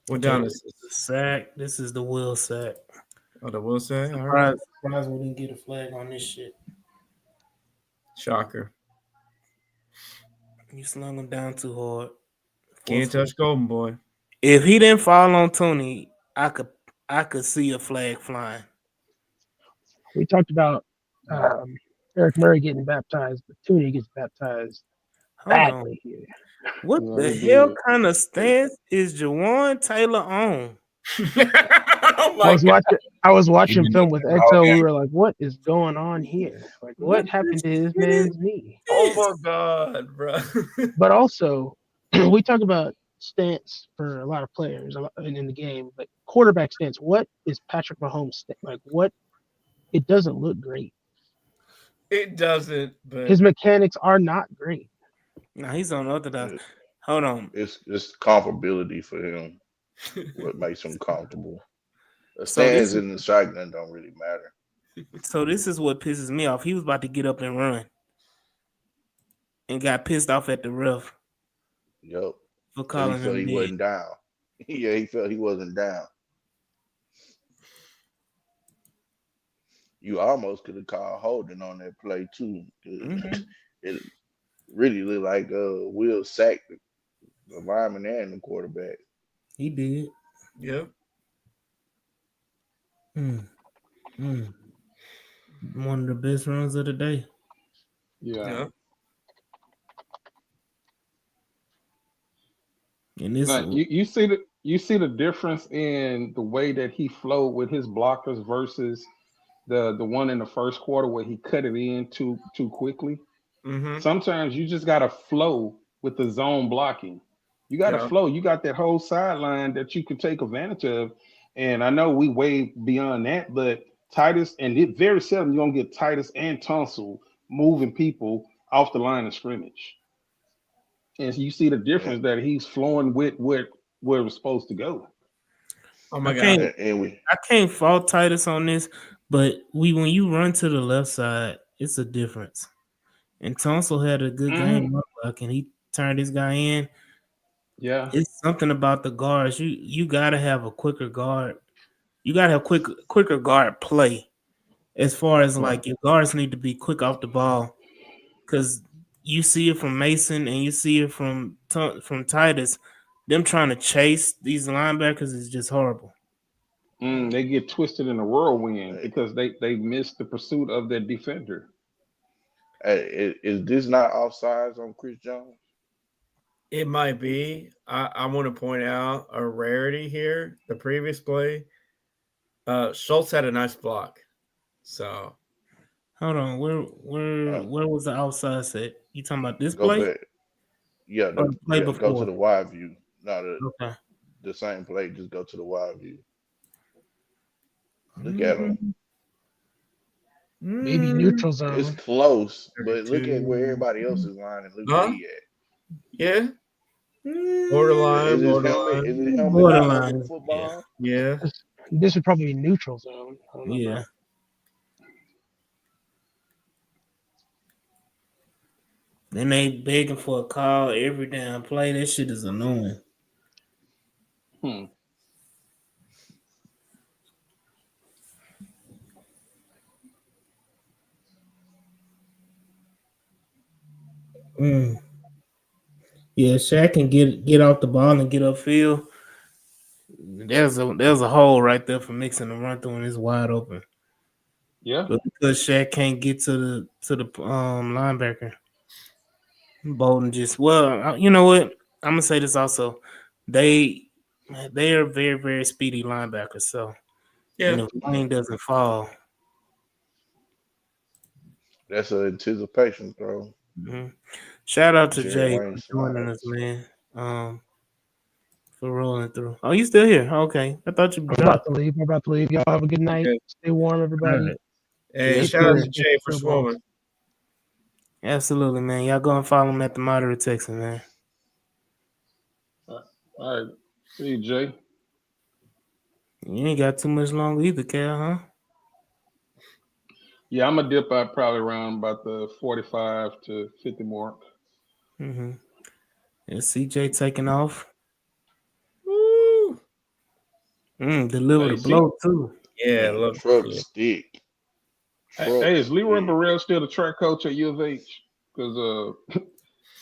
We're
Okay,
down to
this is the sack. This is the Will sack.
the Will say. All right.
Surprised we didn't get a flag on this shit.
Shocker.
You slung him down too hard.
Can't touch Golden Boy.
If he didn't fall on Tony, I could see a flag flying.
We talked about Eric Murray getting baptized, but Tooney gets baptized
Hold on.
badly here.
What
Yeah,
the
he
hell
did.
kind of stance is Jawan Taylor on?
Oh my God.
I was watching film with Exo.
Okay.
We were like, "What is going on here? Like, what happened to his man's knee?"
Oh my God, bro.
But also, we talk about stance for a lot of players in the game, but quarterback stance. What is Patrick Mahomes' like? What? It doesn't look great.
It doesn't, but
His mechanics are not great.
Now he's on Orthodox. Hold on.
It's comfortability for him. What makes him comfortable? The
So this
stands in the shotgun don't really matter.
so this is what pisses me off. He was about to get up and run and got pissed off at the ref
Yep.
for
He
calling
felt
him
he
dead.
wasn't down. Yeah, he felt he wasn't down. You almost could have called holding on that play too.
Mhm.
It really looked like Will sacked the lineman and the quarterback.
He did.
yep.
Mm. Mm. One of the best runs of the day.
Yeah.
Yep.
And this
Like you see the difference in the way that he flowed with his blockers versus the one in the first quarter where he cut it in too quickly.
Mm-hmm.
Sometimes you just gotta flow with the zone blocking. You gotta
Yeah.
flow. You got that whole sideline that you can take advantage of. And I know we way beyond that, but Titus, and it very seldom you're gonna get Titus and Tunsil moving people off the line of scrimmage. And you see the difference that he's flowing with where it was supposed to go.
Oh
I
my
can't
god.
And
I can't fault Titus on this, but when you run to the left side, it's a difference. And Tunsil had a good game run block, and he turned this guy in.
Yeah.
It's something about the guards. You gotta have a quicker guard. You gotta have quicker guard play. As far as
Right.
like your guards need to be quick off the ball, because you see it from Mason and you see it from Titus. Them trying to chase these linebackers is just horrible.
They get twisted in a whirlwind
hey,
because they miss the pursuit of their defender.
is this not offsides on Chris Jones?
It might be. I want to point out a rarity here. The previous play, Schultz had a nice block. So
Hold on, where
Uh,
was the outside set? You talking about this
go
play
back. Yeah,
or the play
go to
before?
the wide view. Not
Okay.
the same play. Just go to the wide view. Look at him.
Maybe neutral zone.
It's close, but look at
32.
where everybody else is lying and look
Huh?
where he at.
Yeah.
Mm,
Borderline.
Is his helmet not over
Borderline.
the football?
Yeah.
This would probably be neutral zone. I don't know.
Yeah. Then they begging for a call every damn play. That shit is annoying.
Hmm.
Mm. Yeah, Shaq can get off the ball and get upfield. There's a hole right there for mixing the run through and it's wide open.
Yeah.
But because Shaq can't get to the linebacker, Bolden just you know what? I'm gonna say this also. They are very, very speedy linebackers. So and
Yeah.
if Wayne doesn't fall,
That's an anticipation throw.
mhm. Shout out to
Jared
Jay
Wayne
for joining us,
slides.
man. For rolling through. Oh, you still here? Okay, I thought you
I'm
dropped.
about to leave. Y'all have a good night.
Okay.
Stay warm, everybody.
Right.
Hey,
Yes,
shout out to
sir.
Jay for
Football.
swimming.
Absolutely, man. Y'all go and follow him at the Moderate Texan, man.
All right. See you, Jay.
You ain't got too much longer either, Cal, huh?
Yeah, I'm gonna dip out probably around about the 45 to 50 mark.
Mm-hmm. And CJ taking off.
Woo.
Deliver the
Hey,
blow too.
Yeah,
Man,
look.
truck
Yeah.
stick.
Hey, is Leroy
stick.
Burrell still the track coach at U of H? Because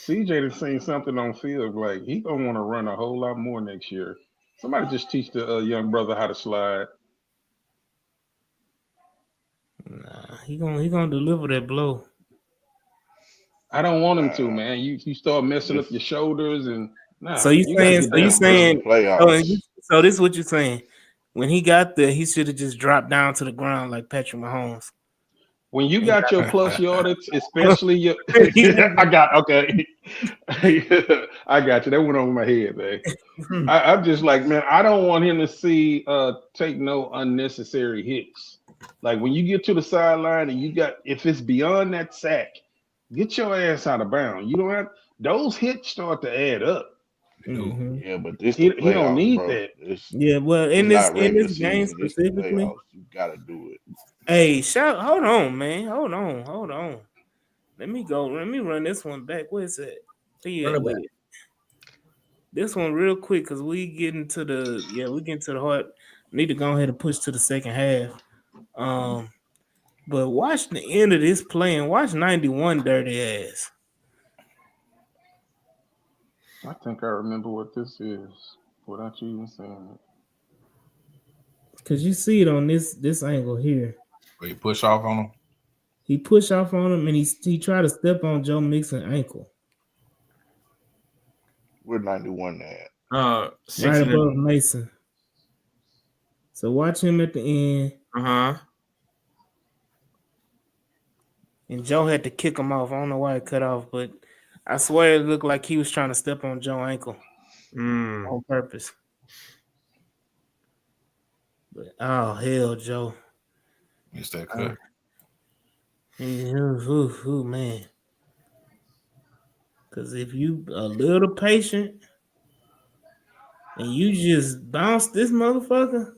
CJ has seen something on field like he gonna want to run a whole lot more next year. Somebody just teach the young brother how to slide.
Nah, he gonna deliver that blow.
I don't want him to, man. You start messing up your shoulders and
So you
you gotta
saying?
get
So you
down.
saying?
Playoffs.
So this is what you're saying? When he got there, he should have just dropped down to the ground like Patrick Mahomes.
When you got your plus yardage, especially your I got okay. I got you. That went over my head, man. I'm just like, man, I don't want him to see take no unnecessary hits. Like when you get to the sideline and if it's beyond that sack, get your ass out of bounds. You don't have those hits start to add up.
Mm-hmm.
Yeah, but this the
He don't
playoffs,
need
bro.
that.
Yeah, well,
It's
in
not regular
this game
season. This the
specifically,
playoffs. You gotta do it.
hey, hold on, man, hold on. Let me go. Let me run this one back. Where's that?
Run it back.
This one real quick because we getting to the heart. Need to go ahead and push to the second half. But watch the end of this play and watch 91 dirty ass.
I think I remember what this is without you even saying it.
Cause you see it on this angle here.
Where you push off on him.
He pushed off on him and he tried to step on Joe Mixon's ankle.
We're 91 at.
Right
69.
above Mason. So watch him at the end. And Joe had to kick him off. I don't know why it cut off, but I swear it looked like he was trying to step on Joe's ankle on purpose. But oh hell, Joe.
Missed that cut.
Ooh, man. Because if you a little patient and you just bounce this motherfucker,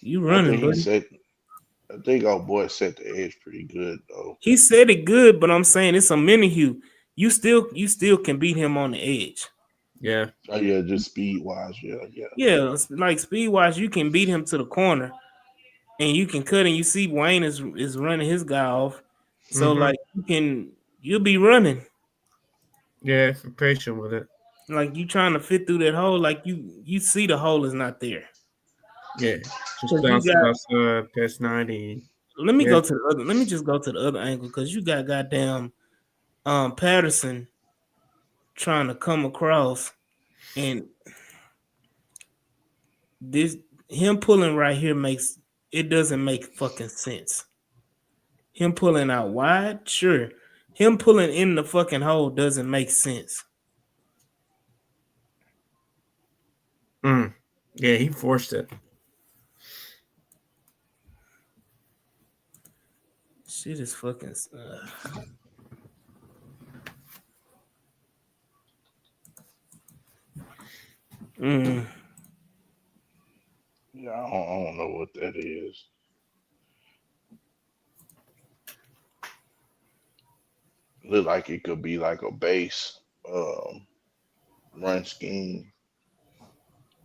you running, buddy.
I think our boy set the edge pretty good though.
He said it good, but I'm saying it's a mini-hue. You still can beat him on the edge.
Yeah.
Oh yeah, just speed wise, yeah.
Yeah, like speed wise, you can beat him to the corner, and you can cut. And you see Wayne is running his guy off, so like you'll be running.
Yeah, if you're patient with it.
Like you trying to fit through that hole, like you see the hole is not there.
Yeah, just bounce outside past 90.
Let me go to the other. Let me just go to the other angle because you got goddamn Patterson trying to come across, and him pulling right here doesn't make fucking sense. Him pulling out wide, sure. Him pulling in the fucking hole doesn't make sense.
Yeah, he forced it.
Shit is fucking.
Yeah, I don't know what that is. Look like it could be like a base run scheme,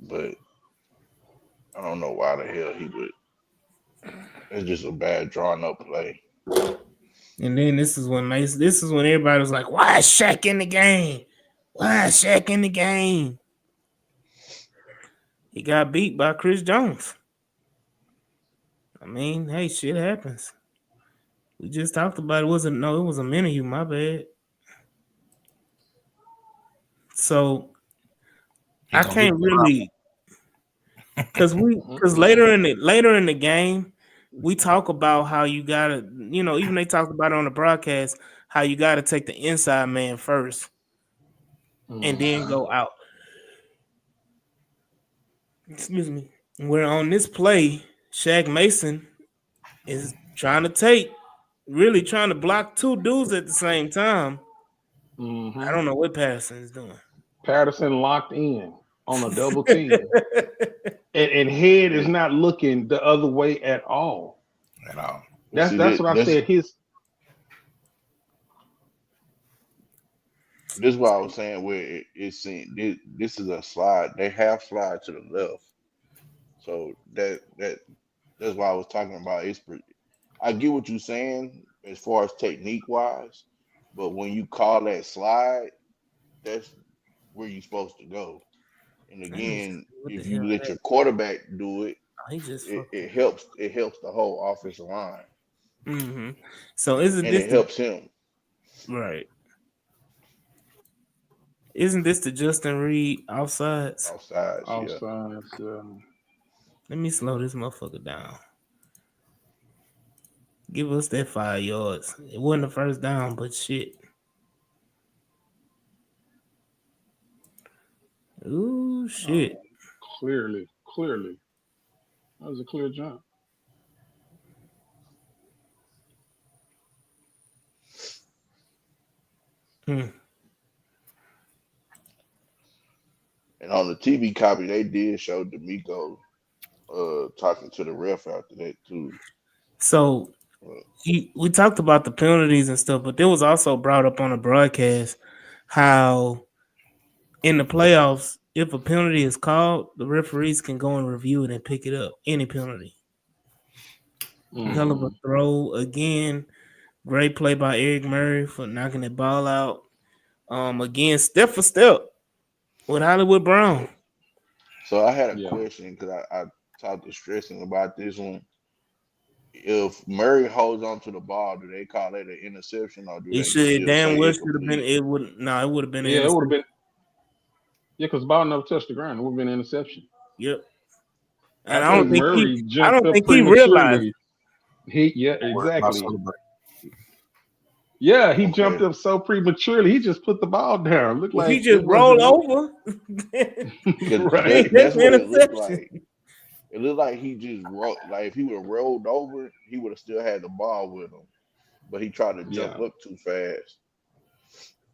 but I don't know why the hell he would. It's just a bad drawn up play.
And then this is when everybody was like, "Why is Shaq in the game? Why is Shaq in the game?" He got beat by Chris Jones. I mean, hey, shit happens. We just talked about it. It was a mini-hue, my bad. So I can't really because later in the game, we talk about how you gotta, even they talked about it on the broadcast, how you gotta take the inside man first and then go out. Excuse me. Where on this play, Shaq Mason is really trying to block two dudes at the same time. I don't know what Patterson is doing.
Patterson locked in on a double team. and Head is not looking the other way at all.
At all.
That's what I said.
This is what I was saying. Where this is a slide. They have slide to the left, so that's why I was talking about. I get what you're saying as far as technique wise, but when you call that slide, that's where you're supposed to go. And again, if you let your quarterback do it, it helps. It helps the whole offensive line.
So
it helps him,
right? Isn't this the Justin Reed offsides?
Offsides.
Yeah.
Let me slow this motherfucker down. Give us that 5 yards. It wasn't the first down, but shit. Ooh, shit.
Clearly. That was a clear jump.
Hmm.
And on the TV copy, they did show D'Amico talking to the ref after that too.
So
Uh,
we talked about the penalties and stuff, but there was also brought up on the broadcast how in the playoffs, if a penalty is called, the referees can go and review it and pick it up. Any penalty. Hell of a
Mm-hmm.
throw again. Great play by Eric Murray for knocking that ball out. Again, step for step with Hollywood Brown.
so, so I had a
Yeah.
question because I talked to Stressing about this one. If Murray holds on to the ball, do they call it an interception or do
It
they
should
still
damn
say
well should have been.
incomplete?
It would no, it would have been an
Yeah, it would have
interception.
been. Yeah, because ball never touched the ground. It would have been an interception.
Yep.
I
And
I
I don't
think
think
think he.
Murray
I
jumped
don't
up
think he realized.
prematurely. Yeah,
Worried about
exactly.
celebrating.
Yeah, he jumped
Okay.
up so prematurely. He just put the ball down. Looked
If he
like
just
it
roll
wasn't
over,
Cause
right.
that's
that's an
what it looked like.
interception.
It looked like he just rolled. Like if he would have rolled over, he would have still had the ball with him. But he tried to jump
Yeah,
up too fast.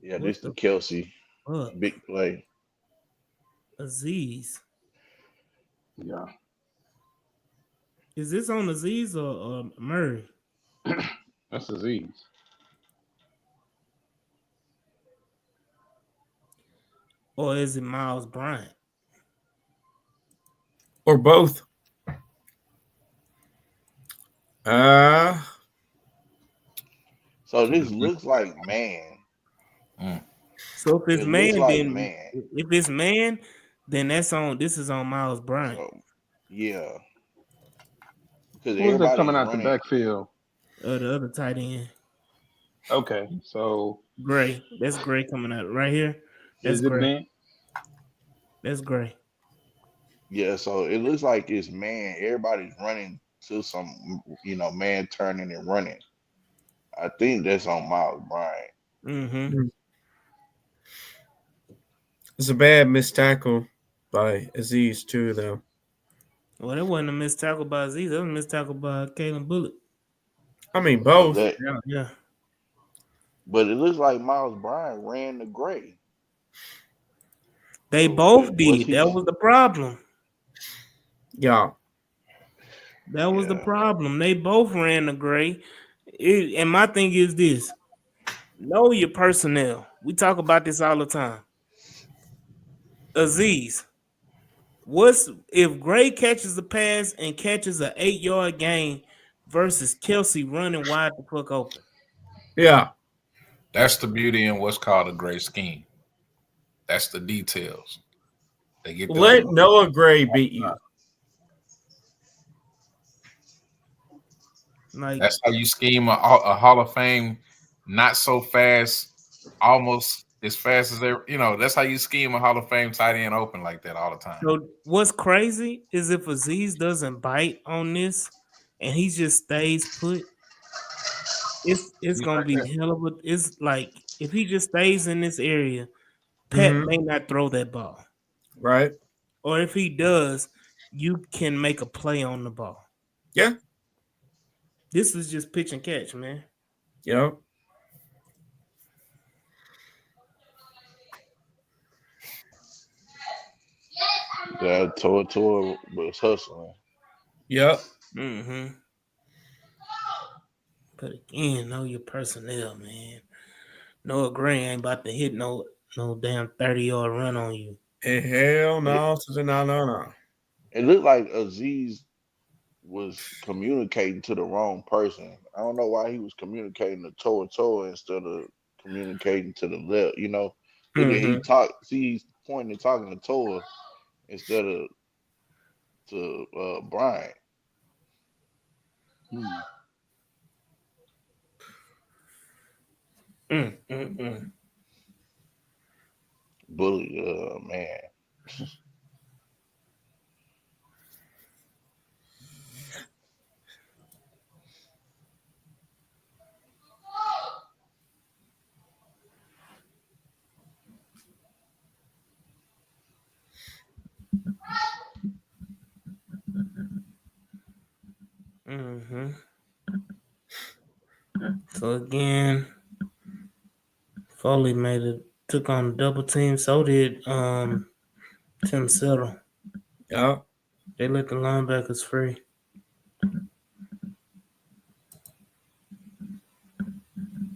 Yeah, this
What
the
the
Kelsey
fuck,
big play.
Aziz?
yeah.
Is this on Aziz or Murray?
That's disease.
Or is it Miles Bryant?
or both. Uh
So this looks like man.
Mm.
So if it's
It looks
man,
like
then
man.
if it's man, then that's on. This is on Miles Bryant,
So yeah, because
Who is that
everybody's
coming out the
running.
backfield?
the other tight end,
Okay, so
Gray. That's Gray coming out right here. That's
is it
Gray.
Ben?
That's Gray.
Yeah, so it looks like it's man. Everybody's running to some, man turning and running. I think that's on Miles Bryant.
Mm-hmm.
it's a bad missed tackle by Aziz too, though.
Well, that wasn't a missed tackle by Aziz. That was a missed tackle by Kalen Bullock.
I mean
So
both.
that,
Yeah, yeah.
but it looks like Miles Bryant ran the gray.
They
So
both
was
did.
he?
That was the problem.
Yeah.
That was the
Yeah.
problem. They both ran the Gray. And my thing is this: know your personnel. We talk about this all the time. Aziz, what's if Gray catches the pass and catches an 8-yard gain versus Kelsey running wide the fuck open?
Yeah.
That's the beauty in what's called a great scheme. That's the details. They get
Let
them.
Noah Gray beat you.
Like
That's how you scheme a Hall of Fame, not so fast, almost as fast as they. That's how you scheme a Hall of Fame tight end open like that all the time.
so what's crazy is if Aziz doesn't bite on this and he just stays put, it's
He's
gonna
right
be
there.
hell of a it's like if he just stays in this area, Pat
Mhm.
may not throw that ball.
Right?
Or if he does, you can make a play on the ball.
Yeah.
This is just pitch and catch, man.
Yep.
That Tua was hustling.
Yep.
Mm-hmm. But again, know your personnel, man. Noah Gray ain't about to hit no damn 30-yard run on you.
Hell
It,
no. No.
it looked like Aziz was communicating to the wrong person. I don't know why he was communicating to Toa instead of communicating to the left. Look at
Mm-hmm.
he's pointing and talking to Toa instead of to Bryant. Bully, man.
Mm-hmm. So again, Foley took on a double team. So did Tim Settle.
Yeah.
They let the linebackers free.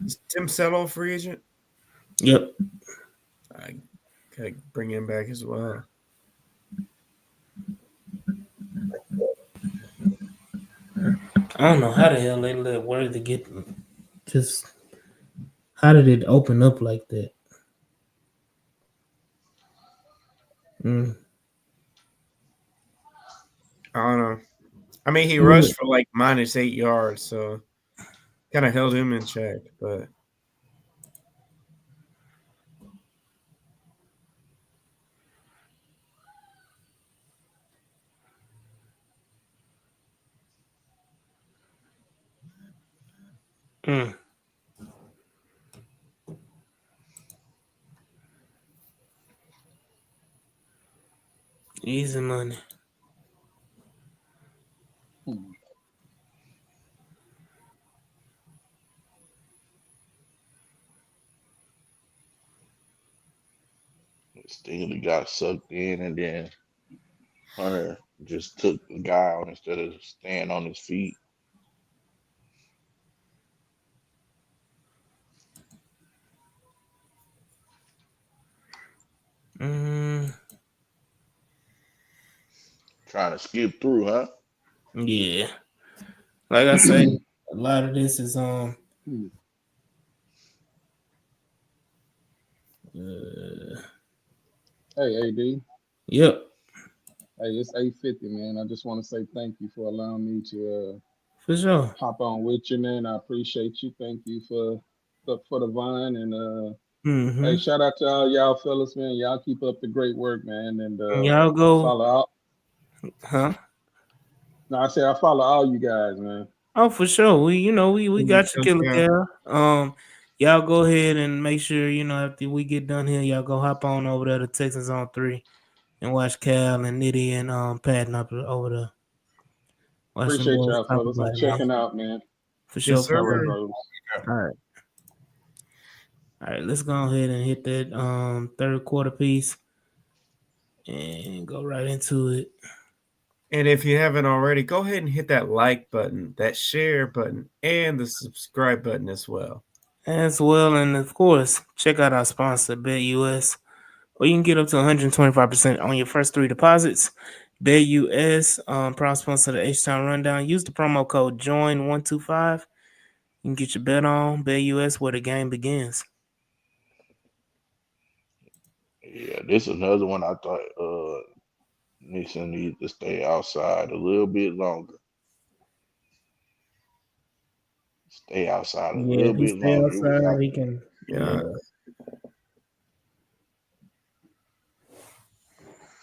Is Tim Settle a free agent?
Yep.
I could bring him back as well.
I don't know how the hell they let Worthy get just. How did it open up like that? Mm.
I don't know. I mean, he rushed for like -8 yards, so kind of held him in check. But
Mm. Easy money.
Stingley got sucked in, and then Hunter just took the guy out instead of staying on his feet.
Mm.
Trying to skip through, huh?
Yeah. Like I say, a lot of this is
Hey, AD.
Yep.
Hey, it's 8:50, man. I just want to say thank you for allowing me to
For sure.
hop on with you, man. I appreciate you. Thank you for the vine, and
Mm-hmm.
hey, shout out to all y'all fellas, man. Y'all keep up the great work, man. And
Y'all
I
go,
follow all.
huh?
No, I say I follow all you guys, man.
Oh, for sure. We got you, Killer
yeah.
Cal. Y'all go ahead and make sure, after we get done here, y'all go hop on over there to Texans on 3 and watch Cal and Nitty and Patton up over there. Watch them
Appreciate
boys
y'all
talk
fellas. I'm
about it, man.
checking out, man.
For sure.
Yes,
For
All right,
sir.
sure.
brothers.
All right. All right, let's go ahead and hit that third quarter piece and go right into it.
And if you haven't already, go ahead and hit that like button, that share button, and the subscribe button as well.
As well, and of course, check out our sponsor, BetUS, where you can get up to 125% on your first 3 deposits. BetUS, proud sponsor of the H-Town Rundown. Use the promo code JOIN125. You can get your bet on BetUS where the game begins.
Yeah, this is another one I thought Nixon needs to stay outside a little bit longer. Stay outside a
Yeah,
little
if he
bit
stay
longer. It was
outside,
like
he can.
Yeah.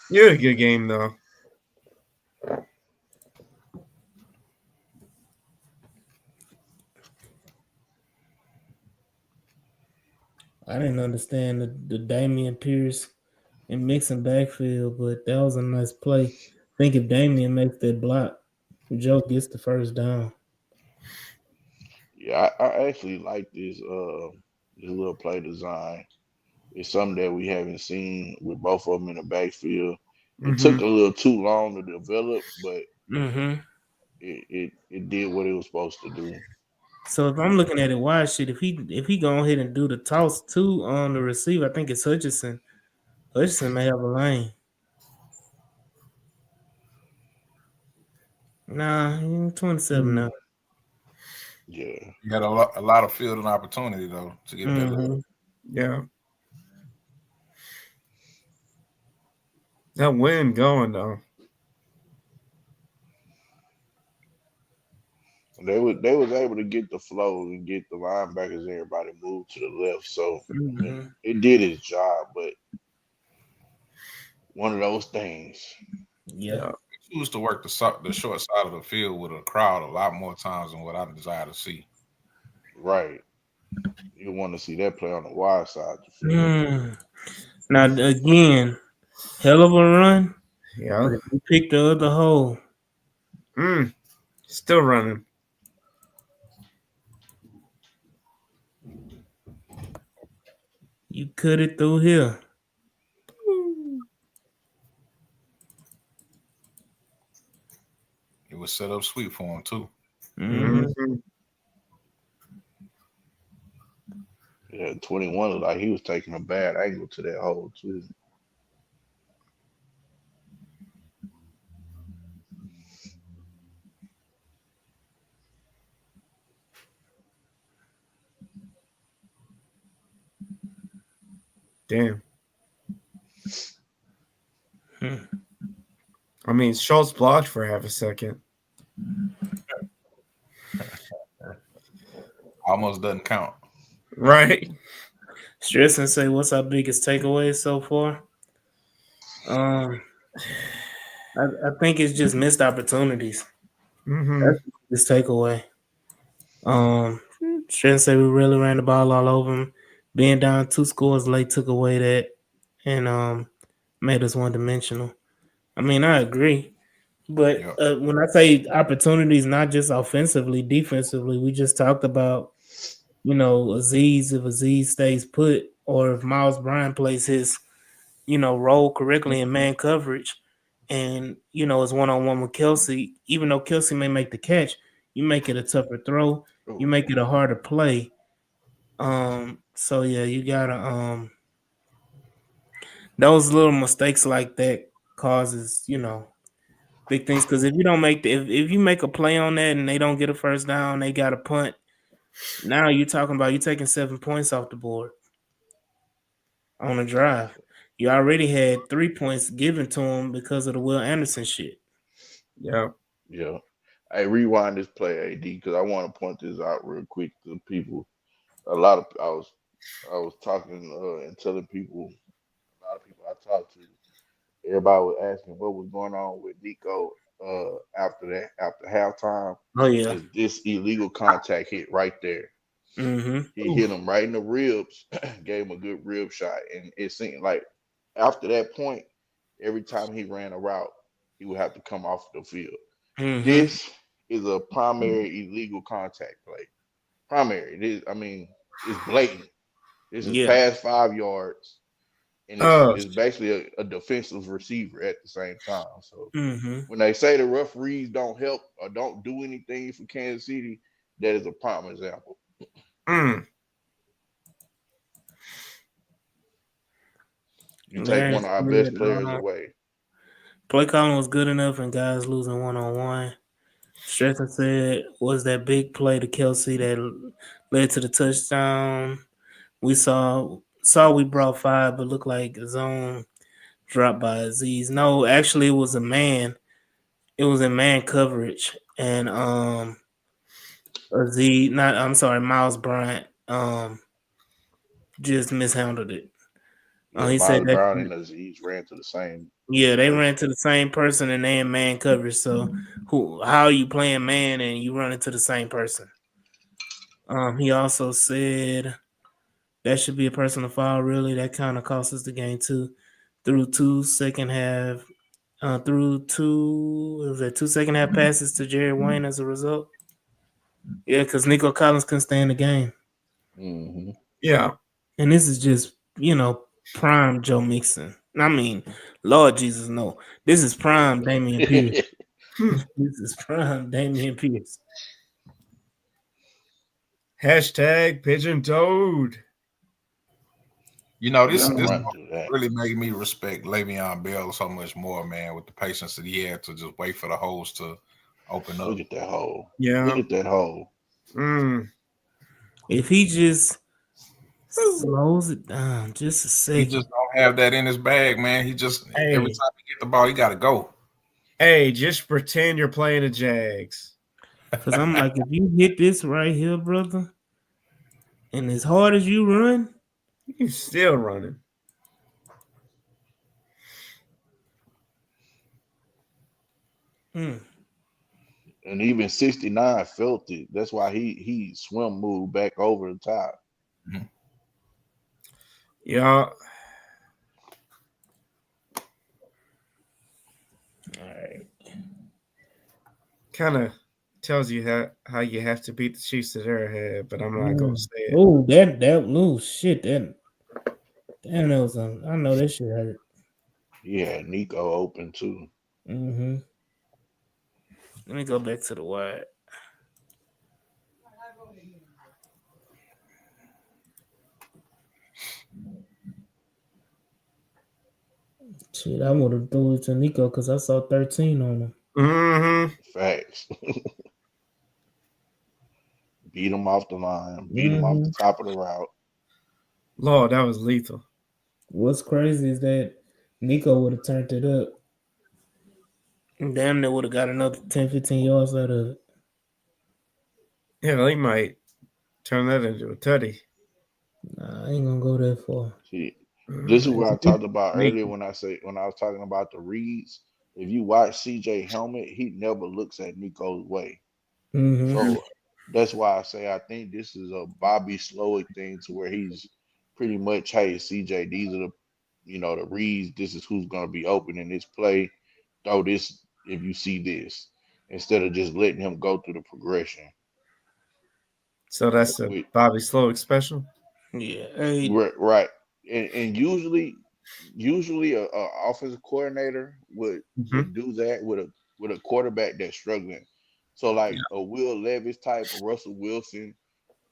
You had a good game, though.
I didn't understand the Damian Pierce and mixing backfield, but that was a nice play. I think if Damian makes that block, Joe gets the first down.
yeah, I actually like this little play design. It's something that we haven't seen with both of them in the backfield. It
Mm-hmm.
took a little too long to develop, but
Mm-hmm.
it did what it was supposed to do.
So if I'm looking at it wide shit, if he go ahead and do the toss too on the receiver, I think it's Hutchinson. Hutchinson may have a lane. Nah, 27 now.
Yeah.
You had a lot of field and opportunity though to get that.
Mm-hmm.
Yeah. That wind going, though.
They was able to get the flow and get the linebackers and everybody moved to the left. So I mean,
Mm-hmm.
it did its job, but one of those things.
Yeah.
Yeah.
Choose to work the short side of the field with a crowd a lot more times than what I desire to see.
Right. You want to see that play on the wide side of the field.
Mm. Now again, hell of a run.
Yeah.
But if you pick the other hole,
Mm. Still running.
You cut it through here.
It was set up sweet for him too.
Mm-hmm.
Yeah, 21 looked like he was taking a bad angle to that hole too.
Damn. I mean, Schultz blocked for half a second.
Almost doesn't count.
Right.
Stress and say, what's our biggest takeaway so far? I think it's just missed opportunities.
Mm-hmm.
That's the biggest takeaway. Stress say we really ran the ball all over them. Being down 2 scores late took away that and made us one dimensional. I mean, I agree. But when I say opportunities, not just offensively, defensively, we just talked about, Aziz, if Aziz stays put or if Miles Bryant plays his, role correctly in man coverage and, is one-on-one with Kelsey, even though Kelsey may make the catch, you make it a tougher throw. You make it a harder play. So yeah, you gotta those little mistakes like that causes, big things. Because if you don't make if you make a play on that and they don't get a first down, they got a punt. Now you're talking about you taking 7 points off the board on a drive. You already had 3 points given to them because of the Will Anderson shit.
Yeah.
Yeah. Hey, rewind this play, AD, because I want to point this out real quick to people. I was talking and telling people, a lot of people I talked to, everybody was asking what was going on with Nico after halftime.
Oh yeah.
Is this illegal contact hit right there?
Mm-hmm.
He hit him right in the ribs, gave him a good rib shot, and it seemed like after that point, every time he ran a route, he would have to come off the field.
Mm-hmm.
This is a primary illegal contact play. Primary. It is. I mean, it's blatant. This is past 5 yards, and it's basically a defensive receiver at the same time. So when they say the referees don't help or don't do anything for Kansas City, that is a prime example. You take one of our best players away.
Play calling was good enough, and guys losing one-on-one. Stretton said, was that big play to Kelsey that led to the touchdown? We saw we brought 5, but looked like a zone dropped by Aziz. No, actually it was a man. It was in man coverage. And Miles Bryant just mishandled it.
Yeah,
he
Miles
said that
Brown and Aziz ran to the same.
Yeah, they ran to the same person and they in man coverage. So how are you playing man and you run into the same person? He also said that should be a personal foul, really. That kind of cost us the game too. Through 2 second half passes to Jerry Wayne as a result. Yeah, because Nico Collins couldn't stay in the game.
Mm-hmm.
Yeah.
And this is just, prime Joe Mixon. I mean, Lord Jesus, no. This is prime Damian Pierce. This is prime Damian Pierce.
Hashtag pigeon toed.
This really made me respect Le'Veon Bell so much more, man, with the patience that he had to just wait for the holes to open up.
Look at that hole.
Yeah.
Look at that hole.
If he just slows it down just a second.
He just don't have that in his bag, man. He just every time he get the ball, he got to go.
Hey, just pretend you're playing the Jags.
Because I'm like, if you hit this right here, brother, and as hard as you run,
you're still running.
And even 69 felt it. That's why he swim moved back over the top.
Mm-hmm.
Yeah.
All right.
Kind of tells you how you have to beat the Chiefs at Arrowhead, but I'm not gonna say it.
Oh, that shit. That damn, that was I know that shit hurt.
Yeah, Nico open too.
Mm-hmm. Let me go back to the wide. Shit, I would have threw it to Nico because I saw 13 on him.
Mm-hmm.
Facts. Beat him off the line. Beat him off the top of the route.
Lord, that was lethal.
What's crazy is that Nico would have turned it up. Damn, they would have got another 10, 15 yards out of it.
Yeah, they might turn that into a tutty.
Nah, I ain't gonna go that far.
See,
Mm-hmm.
this is what I talked about earlier when I was talking about the reads. If you watch CJ helmet, he never looks at Nico's way.
Mm-hmm.
So that's why I say I think this is a Bobby Slowick thing to where he's pretty much, hey, CJ, these are the reads. This is who's going to be open in this play. Throw this if you see this, instead of just letting him go through the progression.
So that's a Bobby Slowick special.
Yeah, hey.
Right. And usually a offensive coordinator would do that with a quarterback that's struggling. So like a Will Levis type, a Russell Wilson.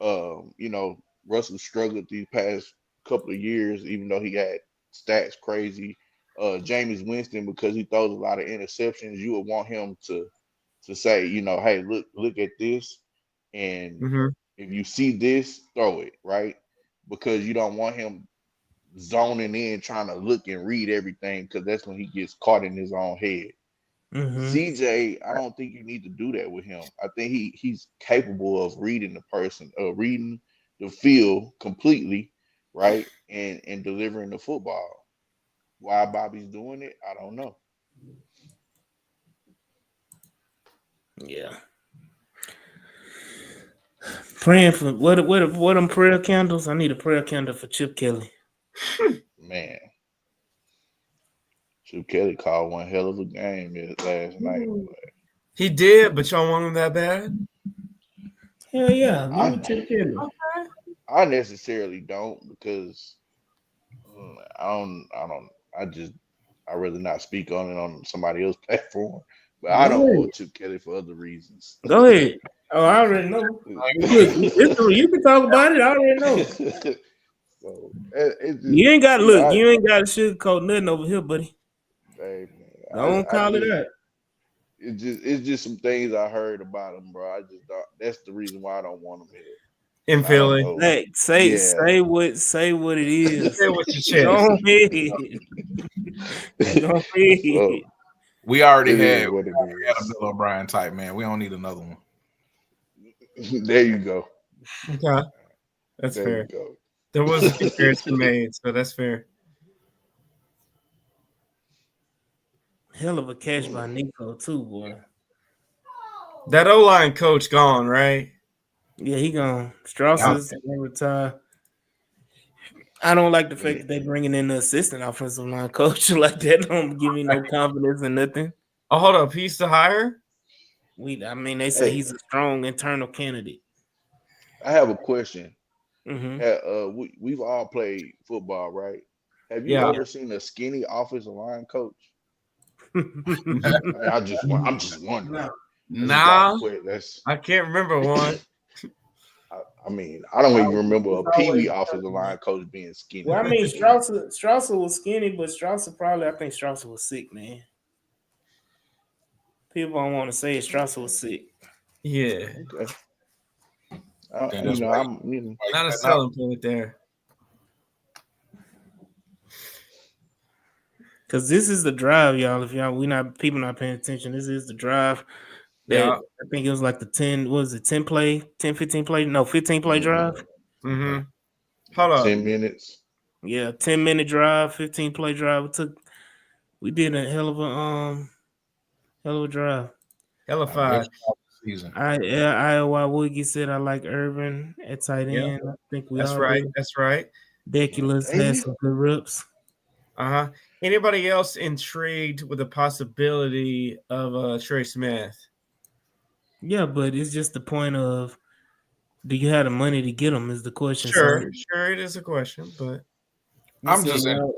Russell struggled these past couple of years, even though he had stats crazy. Jameis Winston, because he throws a lot of interceptions, you would want him to say, hey, look at this, and if you see this, throw it, right? Because you don't want him zoning in, trying to look and read everything, because that's when he gets caught in his own head. CJ, I don't think you need to do that with him. I think he's capable of reading the person, reading the field completely, right, and delivering the football. Why Bobby's doing it, I don't know.
Yeah. Praying for what them prayer candles? I need a prayer candle for Chip Kelly.
Man. Chip Kelly called one hell of a game last night.
He did, but y'all want him that bad?
Hell yeah, give me Chip Kelly.
I necessarily don't, because I'd rather not speak on it on somebody else's platform. But I don't want Chip Kelly for other reasons.
Go ahead. Oh, I already know. Look, you can talk about it. I already know.
So
you ain't got to look. You ain't got to sugarcoat nothing over here, buddy.
Hey, man,
don't call it out.
It's just some things I heard about him, bro. I just don't. That's the reason why I don't want him here.
In Philly,
like, say what it is.
Say what you said.
Don't
So, we already had a Bill O'Brien type, man. We don't need another one.
There you go.
Okay, that's
there
fair.
You go.
There was a comparison made, so that's fair.
Hell of a catch by Nico too, boy.
That O-line coach gone, right?
Yeah, he gone. Strauss is retired. I don't like the fact that they bringing in the assistant offensive line coach like that. Don't give me no confidence in nothing.
Oh, hold up. He's the hire?
They say he's a strong internal candidate.
I have a question.
Mm-hmm.
We've all played football, right? Have you ever seen a skinny offensive line coach? I'm just wondering.
Nah, I can't remember one.
I don't even remember a Pee Wee offensive line coach being skinny.
Well, Strauss was skinny, but I think Strauss was sick, man. People don't want to say Strauss was sick.
Yeah.
Okay.
Not a selling point there.
Because this is the drive, y'all. If people not paying attention, this is the drive. I think it was like the 10 play, 10, 15 play? No, 15 play drive.
Mm-hmm. Hold up.
10 minutes.
Yeah, 10-minute drive, 15 play drive. We did a hell of a drive.
Hell of a
season.
Iowa Woogie said I like Irvin at tight end. I think we
That's
all
right.
do.
That's right.
Deculus has some good rips.
Anybody else intrigued with the possibility of Trey Smith?
Yeah, but it's just the point of, do you have the money to get them? Is the question.
Sure,
So
sure, it is a question, but
you
I'm
said,
just
well,
getting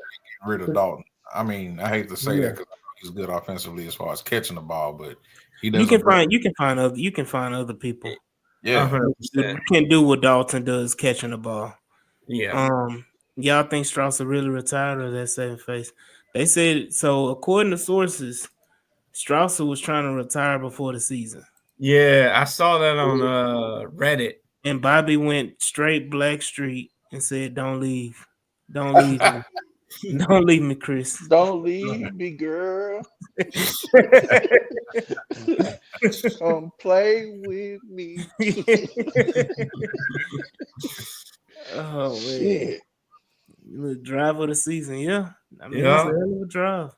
rid of Dalton. I mean, I hate to say
yeah.
that because he's good offensively as far as catching the ball, but he
You
doesn't
can
bring.
find other people
a
Yeah,
hundred
that
percent.
can do what Dalton does catching the ball.
Yeah.
Y'all think Strauss will really retire, or that saving face? They said so. According to sources, Strauss was trying to retire before the season,
Yeah, I saw that on Reddit.
and Bobby went straight Black Street and said, "Don't leave, don't leave me, don't leave me, Chris."
Don't leave me, girl. Come play with me.
Oh man,
Shit.
the drive of the season, yeah. I mean, it was a
Yeah.
hell of a drive.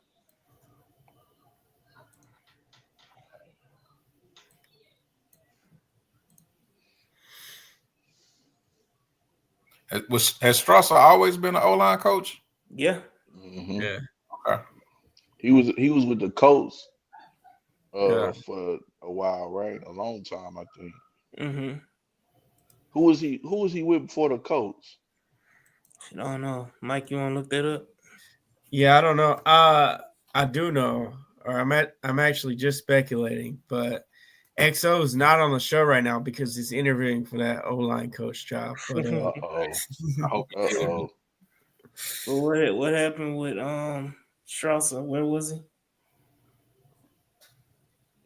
has Strasser always been an O-line coach?
Yeah.
Hmm.
Yeah.
Okay.
He was with the Colts
Yeah.
for a while, right? A long time, I think.
Mm-hmm.
Who was he with before the Colts?
I don't know, Mike. You want to look that up?
Yeah, I don't know. I do know, or I'm actually just speculating, but XO is not on the show right now because he's interviewing for that O-line coach job. But
Uh-oh.
I hope he kills
Uh-oh.
Well, what happened with Strasser? Where was he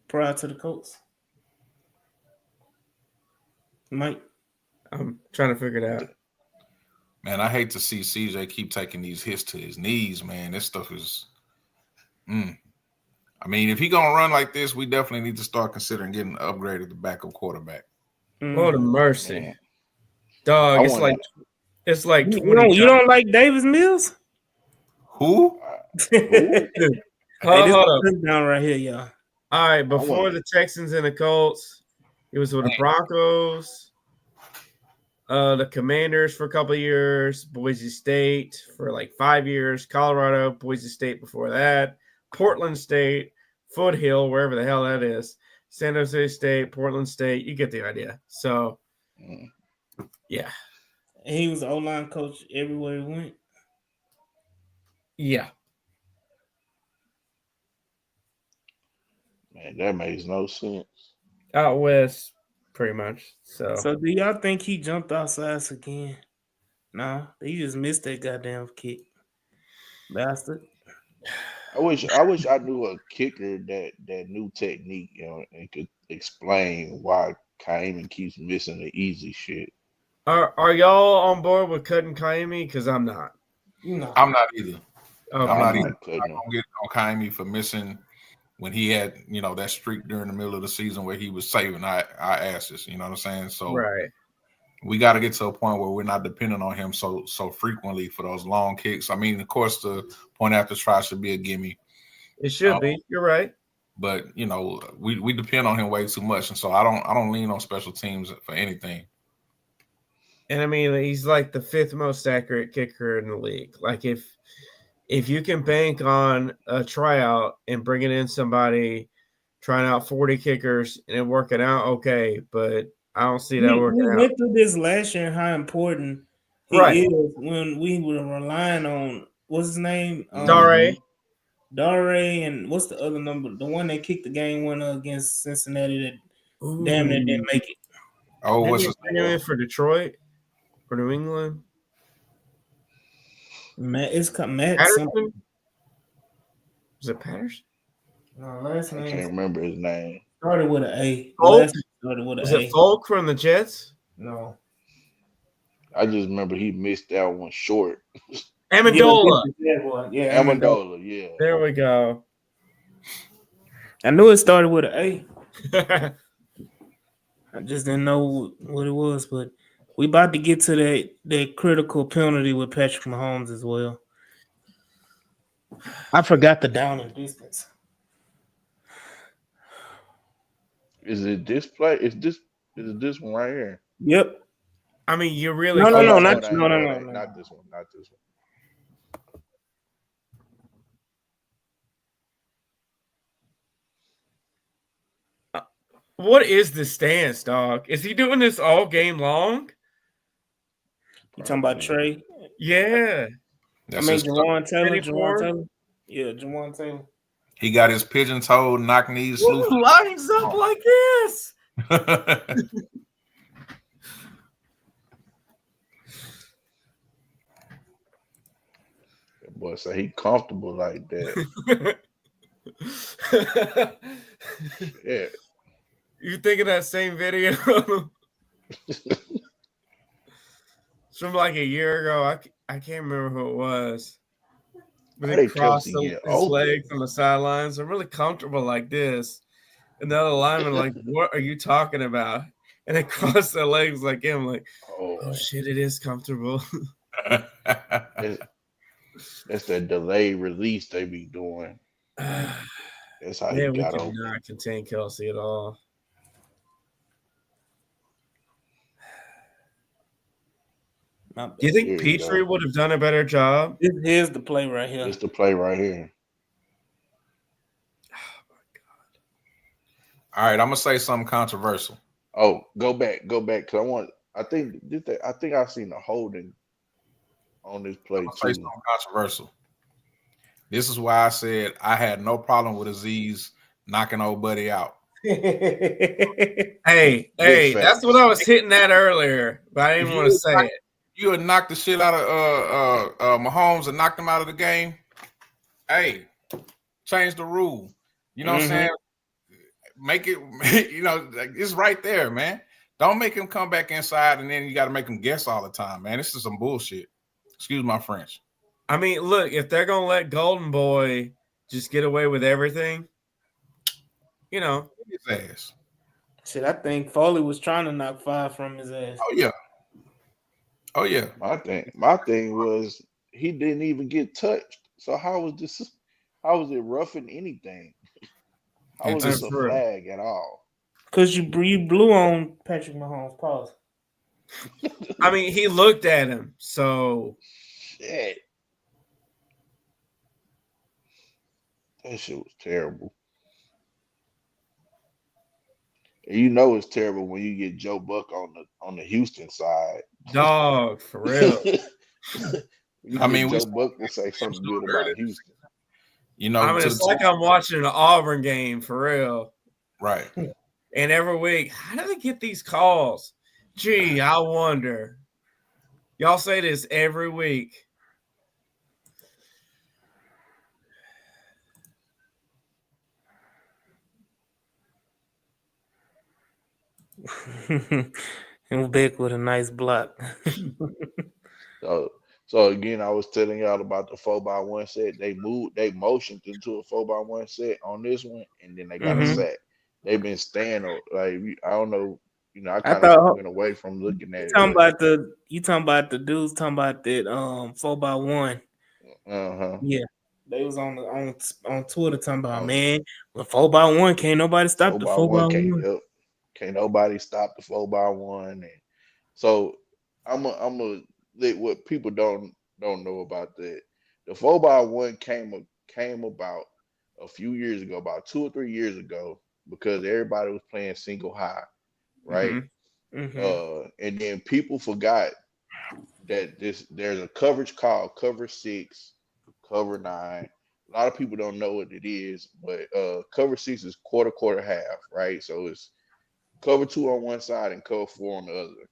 prior to the Colts? Mike.
I'm trying to figure it out.
Man, I hate to see CJ keep taking these hits to his knees, man. This stuff is. I mean, if he gonna run like this, we definitely need to start considering getting upgraded to backup quarterback.
Lord of mercy,
Man.
dog!
I
It's
want
like
You
20
you don't like Davis Mills?
Who?
who?
Hey, this is
Hold up.
a down right here, y'all.
All right,
I
before
want
the Texans and the Colts, he was with the Broncos, the Commanders for a couple of years, Boise State for like 5 years, Colorado, Boise State before that, Portland State, Foothill, wherever the hell that is, San Jose State, Portland State. You get the idea. So, yeah.
And he was the O-line coach everywhere he went.
Yeah.
man, that makes no sense.
Out west, pretty much. So
So do y'all think he jumped outside again? No, he just missed that goddamn kick. Bastard.
I wish I knew a kicker that knew technique, and could explain why Kaimi keeps missing the easy shit.
are y'all on board with cutting Kaimi? Because I'm not.
No.
I'm not either.
Okay.
I'm not
I'm
either.
not cutting
I'm
him.
gonna get on Kaimi for missing when he had, that streak during the middle of the season where he was saving our asses. You know what I'm saying? So
Right.
we got to get to a point where we're not depending on him so frequently for those long kicks. I mean, of course, the point after try should be a gimme,
It should be. You're right.
but we depend on him way too much, and so I don't lean on special teams for anything.
And I mean, he's like the fifth most accurate kicker in the league. Like if you can bank on a tryout and bringing in somebody trying out 40 kickers and it working out, okay, but I don't see that
We
working out.
went through this last year and how important he
Right.
is when we were relying on, what's his name?
Dare.
Dare, and what's the other number? The one that kicked the game winner against Cincinnati that damn near didn't make it.
Oh, what's his
name for Detroit or New England?
Matt, it's called Matt
Patterson?
something.
Was it Patterson?
No, last
I
name
can't remember his name.
started with an A.
Folk?
Last name started with an
Was
A.
it Folk from the Jets?
No.
I just remember he missed that one short.
Amendola.
Yeah,
Amendola, yeah.
There we go.
I knew it started with an A. I just didn't know what it was, but we about to get to that critical penalty with Patrick Mahomes as well. I forgot the down and distance.
Is it this play? Is it this one right here?
Yep.
I mean, you really
No,
can't.
not this one.
Not this one. Not this one.
What is the stance, dog? Is he doing this all game long?
You talking about Trey?
Yeah.
That's his
Jawan Taylor.
Jawan
Taylor. Yeah, Jawan Taylor.
He got his pigeon toed, knock knees, loose.
Lines up like this.
Boy, so he comfortable like that. Yeah.
You think of that same video? It's from like a year ago. I can't remember who it was. But he crossed his legs on the sidelines. I'm really comfortable like this. And the other lineman like, what are you talking about? And they crossed their legs like him, like, oh shit, it is comfortable.
That's that delayed release they be doing. That's how he got over.
We cannot contain Kelsey at all. Do you think Petrie would have done a better job?
Here's the play right here.
It's the play right here.
Oh my god!
All right, I'm gonna say something controversial.
Oh, go back, because I think I've seen a holding on this play too.
Say something controversial. This is why I said I had no problem with Aziz knocking old buddy out.
Hey, that's what I was hitting at earlier, but I didn't want to say it.
You would knock the shit out of Mahomes and knocked him out of the game. Hey, change the rule. You know what I'm saying? Make it, it's right there, man. Don't make him come back inside and then you got to make him guess all the time, man. This is some bullshit. Excuse my French.
I mean, look, if they're going to let Golden Boy just get away with everything, his
ass.
Shit, I think Foley was trying to knock 5 from his ass.
Oh yeah.
My thing was he didn't even get touched. So how was it roughing anything? How was this a flag at all?
Because you blew on Patrick Mahomes. Pause.
I mean, he looked at him, so
shit. That shit was terrible. And it's terrible when you get Joe Buck on the Houston side.
Dog, for real.
I mean, Joe Buck will say something good about Houston.
It's like I'm watching an Auburn game for real.
Right.
And every week, how do they get these calls? Gee, I wonder. Y'all say this every week.
And back with a nice block.
So again, I was telling y'all about the 4x1 set. They motioned into a 4x1 set on this one, and then they got a sack. They've been staying like I don't know. I kind of went away from looking at it.
You talking about the dudes talking about that 4x1. Yeah. They was on Twitter talking about, man, with 4x1, can't nobody stop the 4x1.
Can't nobody stop the 4x1. And so I'm a what people don't know about that. The 4x1 came about a few years ago, about 2 or 3 years ago, because everybody was playing single high, right? And then people forgot that there's a coverage called cover 6, cover 9. A lot of people don't know what it is, but cover 6 is quarter, half, right? So it's cover 2 on one side and cover 4 on the other.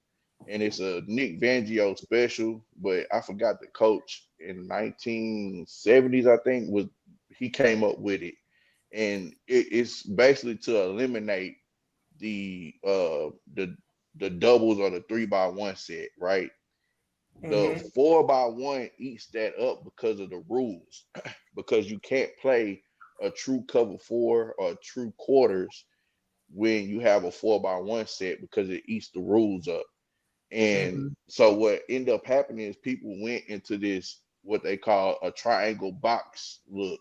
And it's a Nick Fangio special, but I forgot the coach in the 1970s, I think, he came up with it. And it's basically to eliminate the doubles or the 3x1 set, right? The 4x1 eats that up because of the rules, because you can't play a true cover 4 or true quarters when you have a 4x1 set because it eats the rules up. And so what ended up happening is people went into this, what they call a triangle box look,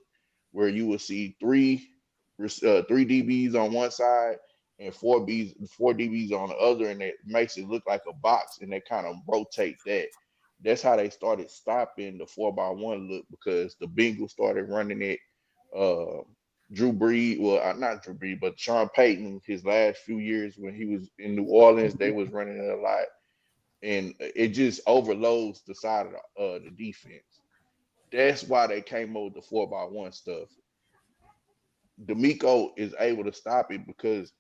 where you will see three DBs on one side and four DBs on the other, and it makes it look like a box, and they kind of rotate that. That's how they started stopping the 4x1 look, because the Bengals started running it. Drew Brees, well, not Drew Brees, but Sean Payton, his last few years when he was in New Orleans, they was running it a lot, and it just overloads the side of the defense. That's why they came up with the 4x1 stuff. D'Amico is able to stop it because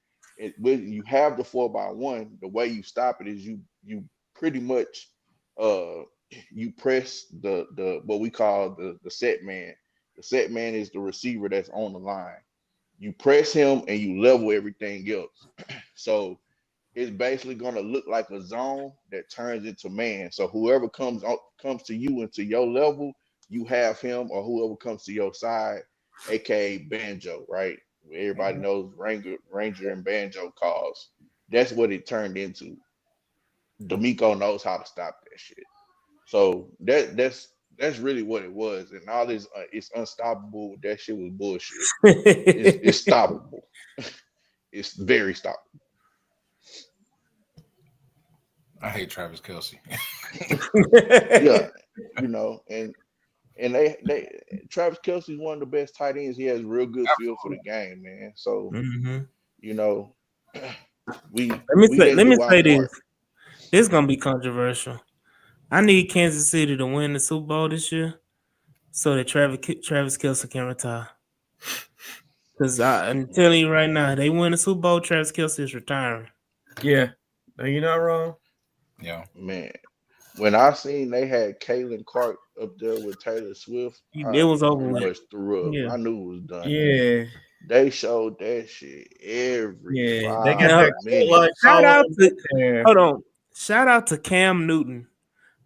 when you have the 4x1, the way you stop it is you pretty much uh you press the what we call the set man. The set man is the receiver that's on the line. You press him and you level everything else. So it's basically gonna look like a zone that turns into man. So whoever comes to you into your level, you have him, or whoever comes to your side, aka Banjo, right? Everybody knows Ranger and Banjo calls. That's what it turned into. D'Amico knows how to stop that shit. So that's really what it was, and all this it's unstoppable. That shit was bullshit. It's stoppable. It's very stoppable.
I hate Travis Kelce.
Yeah, and they Travis Kelce is one of the best tight ends. He has real good feel for the game, man. So you know, we
let
didn't
me
do our
say
part.
this. This is gonna be controversial. I need Kansas City to win the Super Bowl this year so that Travis Kelce can retire. Because I'm telling you right now, they win the Super Bowl, Travis Kelce is retiring.
Yeah. No, you're not wrong.
Yeah.
Man, when I seen they had Caitlin Clark up there with Taylor Swift,
It was over
pretty
with.
much threw up.
Yeah.
I knew it was done.
Yeah.
They showed that shit every
Yeah.
5
They got that
minutes.
Hold on. Shout out to Cam Newton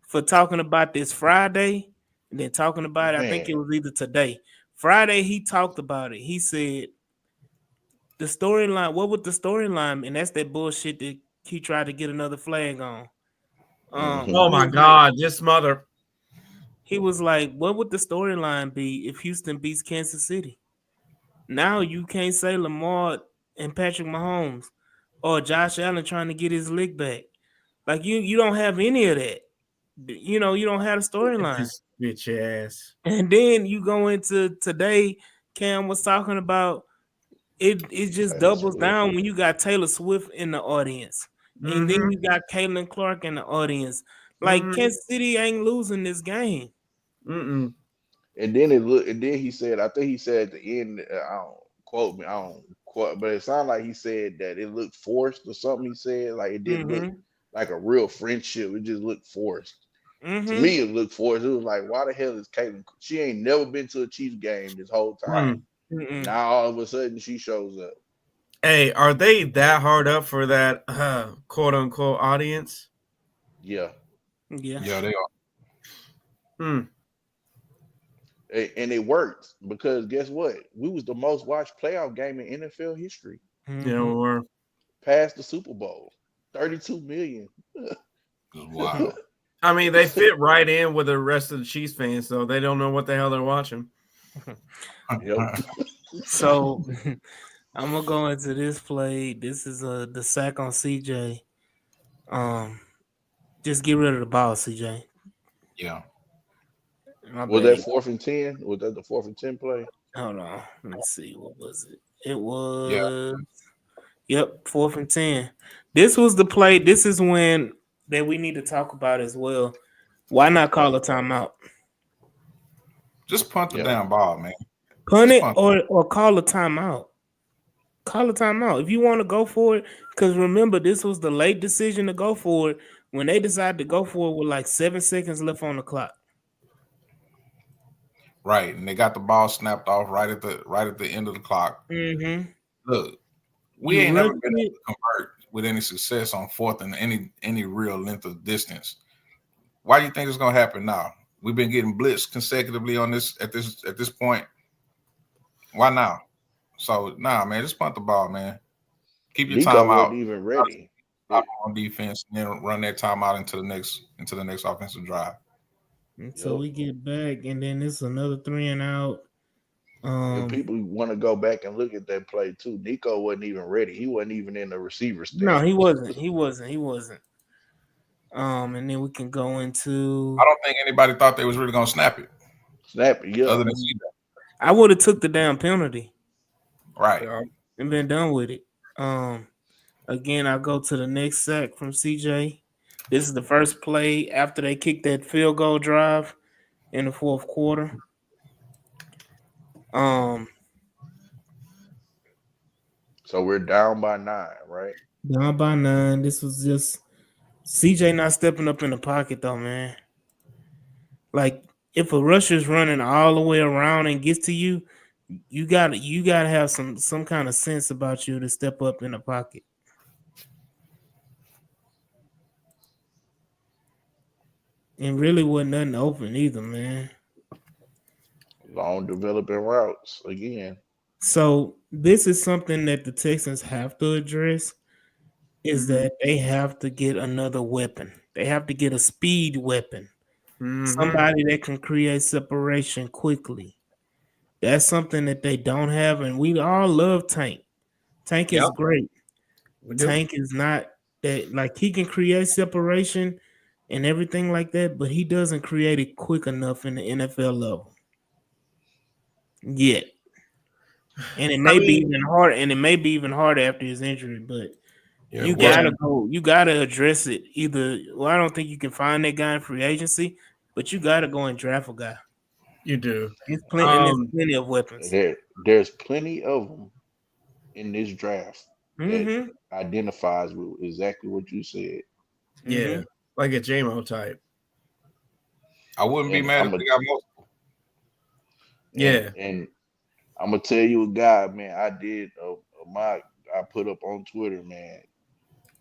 for talking about this Friday and then talking about it. I think it was either today. Friday, he talked about it. He said the storyline, what was the storyline? And that's that bullshit that he tried to get another flag on.
Oh my God, this mother.
He was like, what would the storyline be if Houston beats Kansas City? Now you can't say Lamar and Patrick Mahomes or Josh Allen trying to get his lick back. Like you don't have any of that. You don't have a storyline.
Bitch ass.
And then you go into today, Cam was talking about it just
Taylor
doubles
Swift.
down when you got Taylor Swift in the audience. And then you got Caitlin Clark in the audience. Like Kansas City ain't losing this game.
Mm-mm.
And then he said, I think he said at the end, I don't quote me, I don't quote, but it sounded like he said that it looked forced or something. He said like it didn't look like a real friendship. It just looked forced. To me, it looked forced. It was like, why the hell is Caitlin? She ain't never been to a Chiefs game this whole time. Now all of a sudden she shows up.
Hey, are they that hard up for that quote unquote audience?
Yeah.
Yeah, they are.
And it worked because guess what? We was the most watched playoff game in NFL history.
Yeah, we were.
Past the Super Bowl. 32 million.
Wow.
I mean, they fit right in with the rest of the Chiefs fans, so they don't know what the hell they're watching.
Yep.
So I'm gonna go into this play. This is the sack on CJ. Just get rid of the ball, CJ.
Yeah.
Was that 4th and 10? Was that the 4th and 10 play?
Hold on. Let me see. What was it? It was Yep, 4th and 10. This was the play. This is when that we need to talk about as well. Why not call a timeout?
Just punt the damn ball, man.
Punt it or call a timeout. Call a timeout. If you want to go for it, because remember, this was the late decision to go for it. When they decided to go for it with like 7 seconds left on the clock.
Right, and they got the ball snapped off right at the end of the clock. Look, we ain't never been able to convert with any success on 4th and any real length of distance. Why do you think it's gonna happen now? We've been getting blitzed consecutively on this at this point. Why now? So man, just punt the ball, man. Keep your time out.
Wasn't even ready
on defense, and then run that timeout into the next offensive drive.
So we get back, and then it's another 3 and out.
And people want to go back and look at that play too. Nico wasn't even ready. He wasn't even in the receiver stand.
No, he wasn't. And then we can go into.
I don't think anybody thought they was really gonna snap it.
Snap it, yeah.
Other than CJ.
I would have took the damn penalty.
Right.
Yeah.
and been done with it. Again, I'll go to the next sack from CJ. This is the first play after they kicked that field goal drive in the fourth quarter.
So we're down by 9, right?
Down by 9. This was just CJ not stepping up in the pocket though, man. Like if a rusher's running all the way around and gets to you, you gotta have some kind of sense about you to step up in the pocket. And really wasn't nothing open either, man.
Long developing routes again.
So this is something that the Texans have to address is that they have to get another weapon. They have to get a speed weapon. Somebody that can create separation quickly. That's something that they don't have, and we all love Tank. Tank is great. Tank is not that like he can create separation and everything like that, but he doesn't create it quick enough in the NFL level yet. And it may be even hard, and it may be even harder after his injury, but you gotta address it. Either I don't think you can find that guy in free agency, but you gotta go and draft a guy.
You do.
There's plenty of weapons.
There's plenty of them in this draft
Mm-hmm.
that identifies with exactly what you said.
Yeah, like a JMO type.
I wouldn't be mad if they got multiple.
Yeah,
and I'm gonna tell you a guy, man. I did I put up on Twitter, man.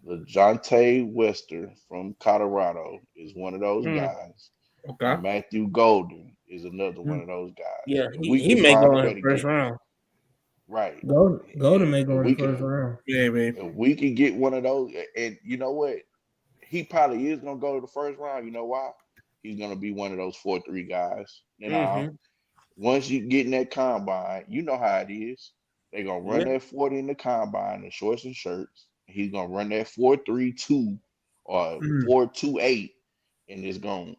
LeJontay Wester from Colorado is one of those guys.
Okay.
Matthew Golden is another one of those guys.
Yeah, he may go in the first round.
Right.
Golden may go in the first round.
Yeah, man.
If we can get one of those, and you know what? He probably is gonna go to the first round. You know why? He's gonna be one of those 4-3 guys. You know, once you get in that combine, you know how it is. They're gonna run that 40 in the combine in shorts and shirts. He's gonna run that 4-3-2 or 4-2-8, and it's gonna.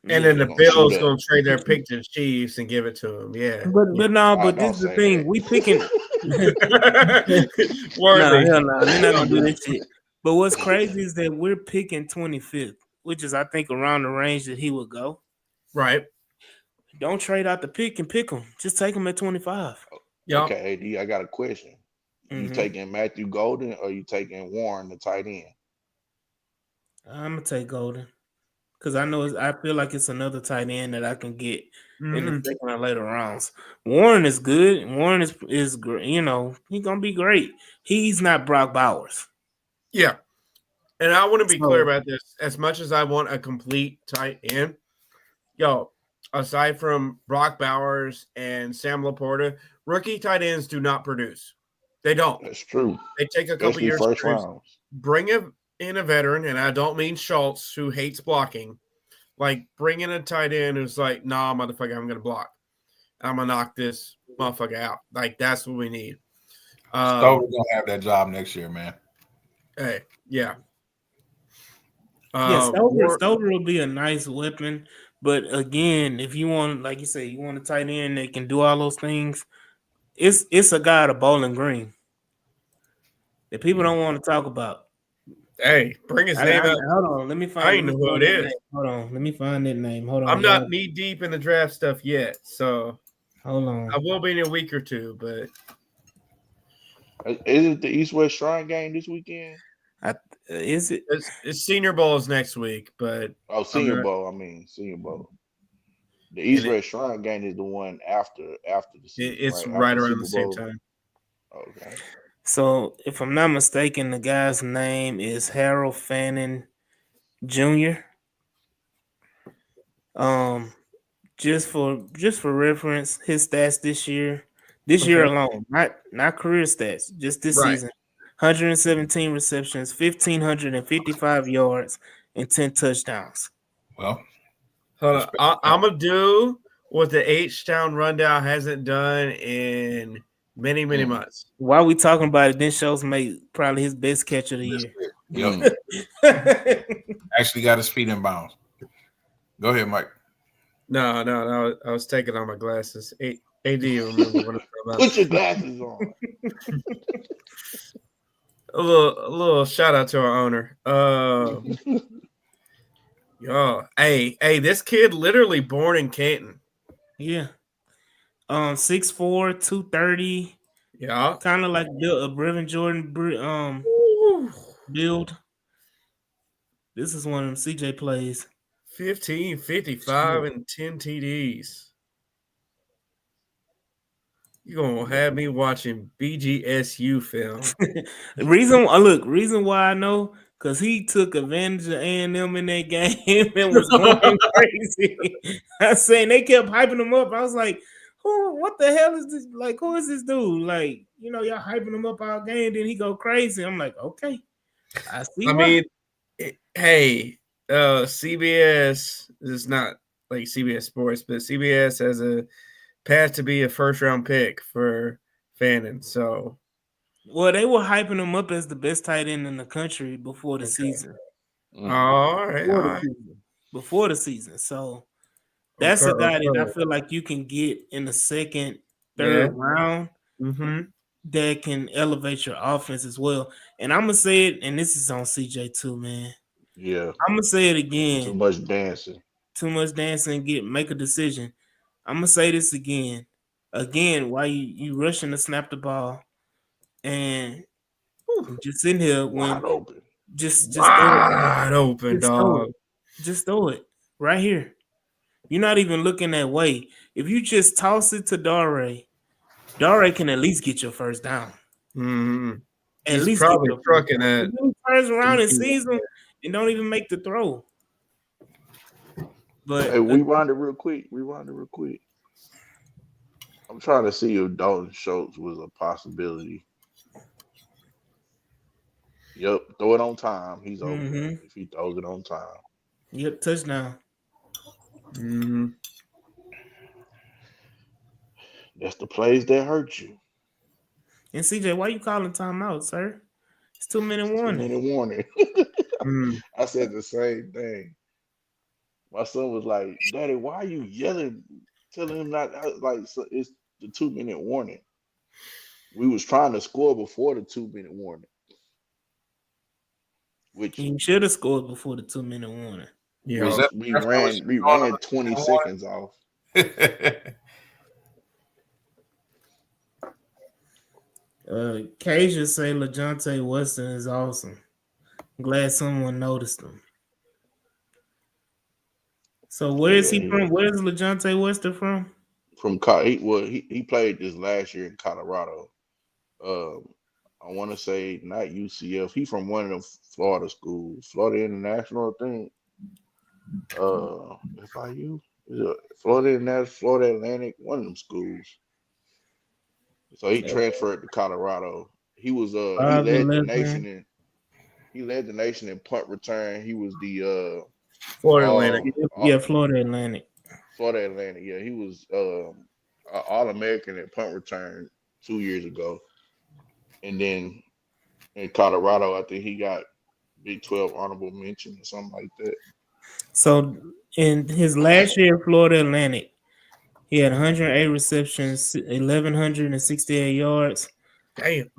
And then the Bills gonna trade their pick to the Chiefs and give it to him. Yeah,
but this is the thing. We picking.
Worthy.
Hell no, they're not gonna do this shit. But what's crazy is that we're picking 25th, which is I think around the range that he would go.
Right.
Don't trade out the pick and pick him. Just take him at 25.
Yep.
Okay, AD, I got a question. You taking Matthew Golden or you taking Warren, the tight end?
I'm gonna take Golden because I feel like it's another tight end that I can get in the second or later rounds. Warren is good. Warren is great. You know, he's gonna be great. He's not Brock Bowers.
Yeah, and I want to be clear about this. As much as I want a complete tight end, aside from Brock Bowers and Sam Laporta, rookie tight ends do not produce. They don't.
That's true.
They take a couple years
first
to
rounds.
Bring in a veteran, and I don't mean Schultz, who hates blocking. Like, bring in a tight end who's like, nah, motherfucker, I'm going to block. I'm going to knock this motherfucker out. Like, that's what we need.
Stover's going to have that job next year, man.
Hey, yeah.
Stover will be a nice weapon. But again, if you want, like you say, you want a tight end that can do all those things, it's a guy at a Bowling Green that people don't want to talk about.
Hey, bring his name up.
Hold on, let me find.
I know who it is.
Name. Hold on, let me find that name. Hold on.
I'm not knee deep in the draft stuff yet, so
hold on.
I will be in a week or two, but
is it the East-West Shrine game this weekend?
Is it?
It's Senior Bowl is next week, but
Senior Bowl. Senior Bowl. The East-West Shrine game is the one after the season.
It's right around the same time.
Okay.
So, if I'm not mistaken, the guy's name is Harold Fannin Jr. Just for reference, his stats this year alone, not career stats, just this season. 117 receptions, 1,555 yards, and 10 touchdowns.
Well,
hold on. I'm gonna do what the H-Town Rundown hasn't done in many months.
While we talking about it, then Schultz made probably his best catch of the year.
Yep. Actually got his feet in bounds. Go ahead, Mike.
No. I was taking on my glasses. AD, remember what I'm talking about.
Put your glasses on.
A little shout out to our owner. Hey, this kid literally born in Canton.
Yeah. 6'4", 230.
Yeah.
Kind of like a Brevin Jordan build. This is one of them CJ plays.
15, 55, and 10 TDs. You're going to have me watching BGSU film.
Reason why I know, because he took advantage of A&M in that game and was going crazy. I was saying they kept hyping him up. I was like, what the hell is this? Like, who is this dude? Like, y'all hyping him up all game, then he go crazy. I'm like, okay. I see.
Hey, CBS is not like CBS Sports, but CBS has a path to be a first-round pick for Fannin. So,
well, they were hyping him up as the best tight end in the country before the season.
All right.
Before the season. So that's a guy that I feel like you can get in the second, third round that can elevate your offense as well. And I'm gonna say it, and this is on CJ too, man.
Yeah.
I'm gonna say it again.
Too much dancing.
Make a decision. I'm gonna say this again. Why you rushing to snap the ball and just sitting here when
wide open.
Just
wide open, dog.
Just throw it right here. You're not even looking that way. If you just toss it to Dare can at least get your first down.
Mm-hmm.
At least
probably trucking it.
He turns around and sees him and don't even make the throw. But
hey, rewind it real quick. I'm trying to see if Dalton Schultz was a possibility. Yep, throw it on time. He's open if he throws it on time.
Yep, touchdown.
Mm-hmm.
That's the plays that hurt you.
And CJ, why you calling timeout, sir? It's 2-minute warning.
2-minute warning. I said the same thing. My son was like, "Daddy, why are you yelling? Telling him not like so it's the 2-minute warning." We was trying to score before the 2-minute warning. Which
you should have scored before the 2-minute warning.
Yeah, we ran 20 seconds off.
Kasia say LaJohntay Weston is awesome. I'm glad someone noticed him. So where is he from? Where is LaJohntay Weston from?
From he played this last year in Colorado. I want to say not UCF. He from one of them Florida schools, Florida International, I think. FIU, Florida International, Florida Atlantic, one of them schools. So he transferred to Colorado. He was he led the nation in punt return. He was the
Florida Atlantic.
Florida Atlantic.
Florida Atlantic. Yeah, he was All-American at punt return 2 years ago. And then in Colorado, I think he got Big 12 honorable mention or something like that.
So in his last year at Florida Atlantic, he had 108 receptions, 1,168 yards.
Damn.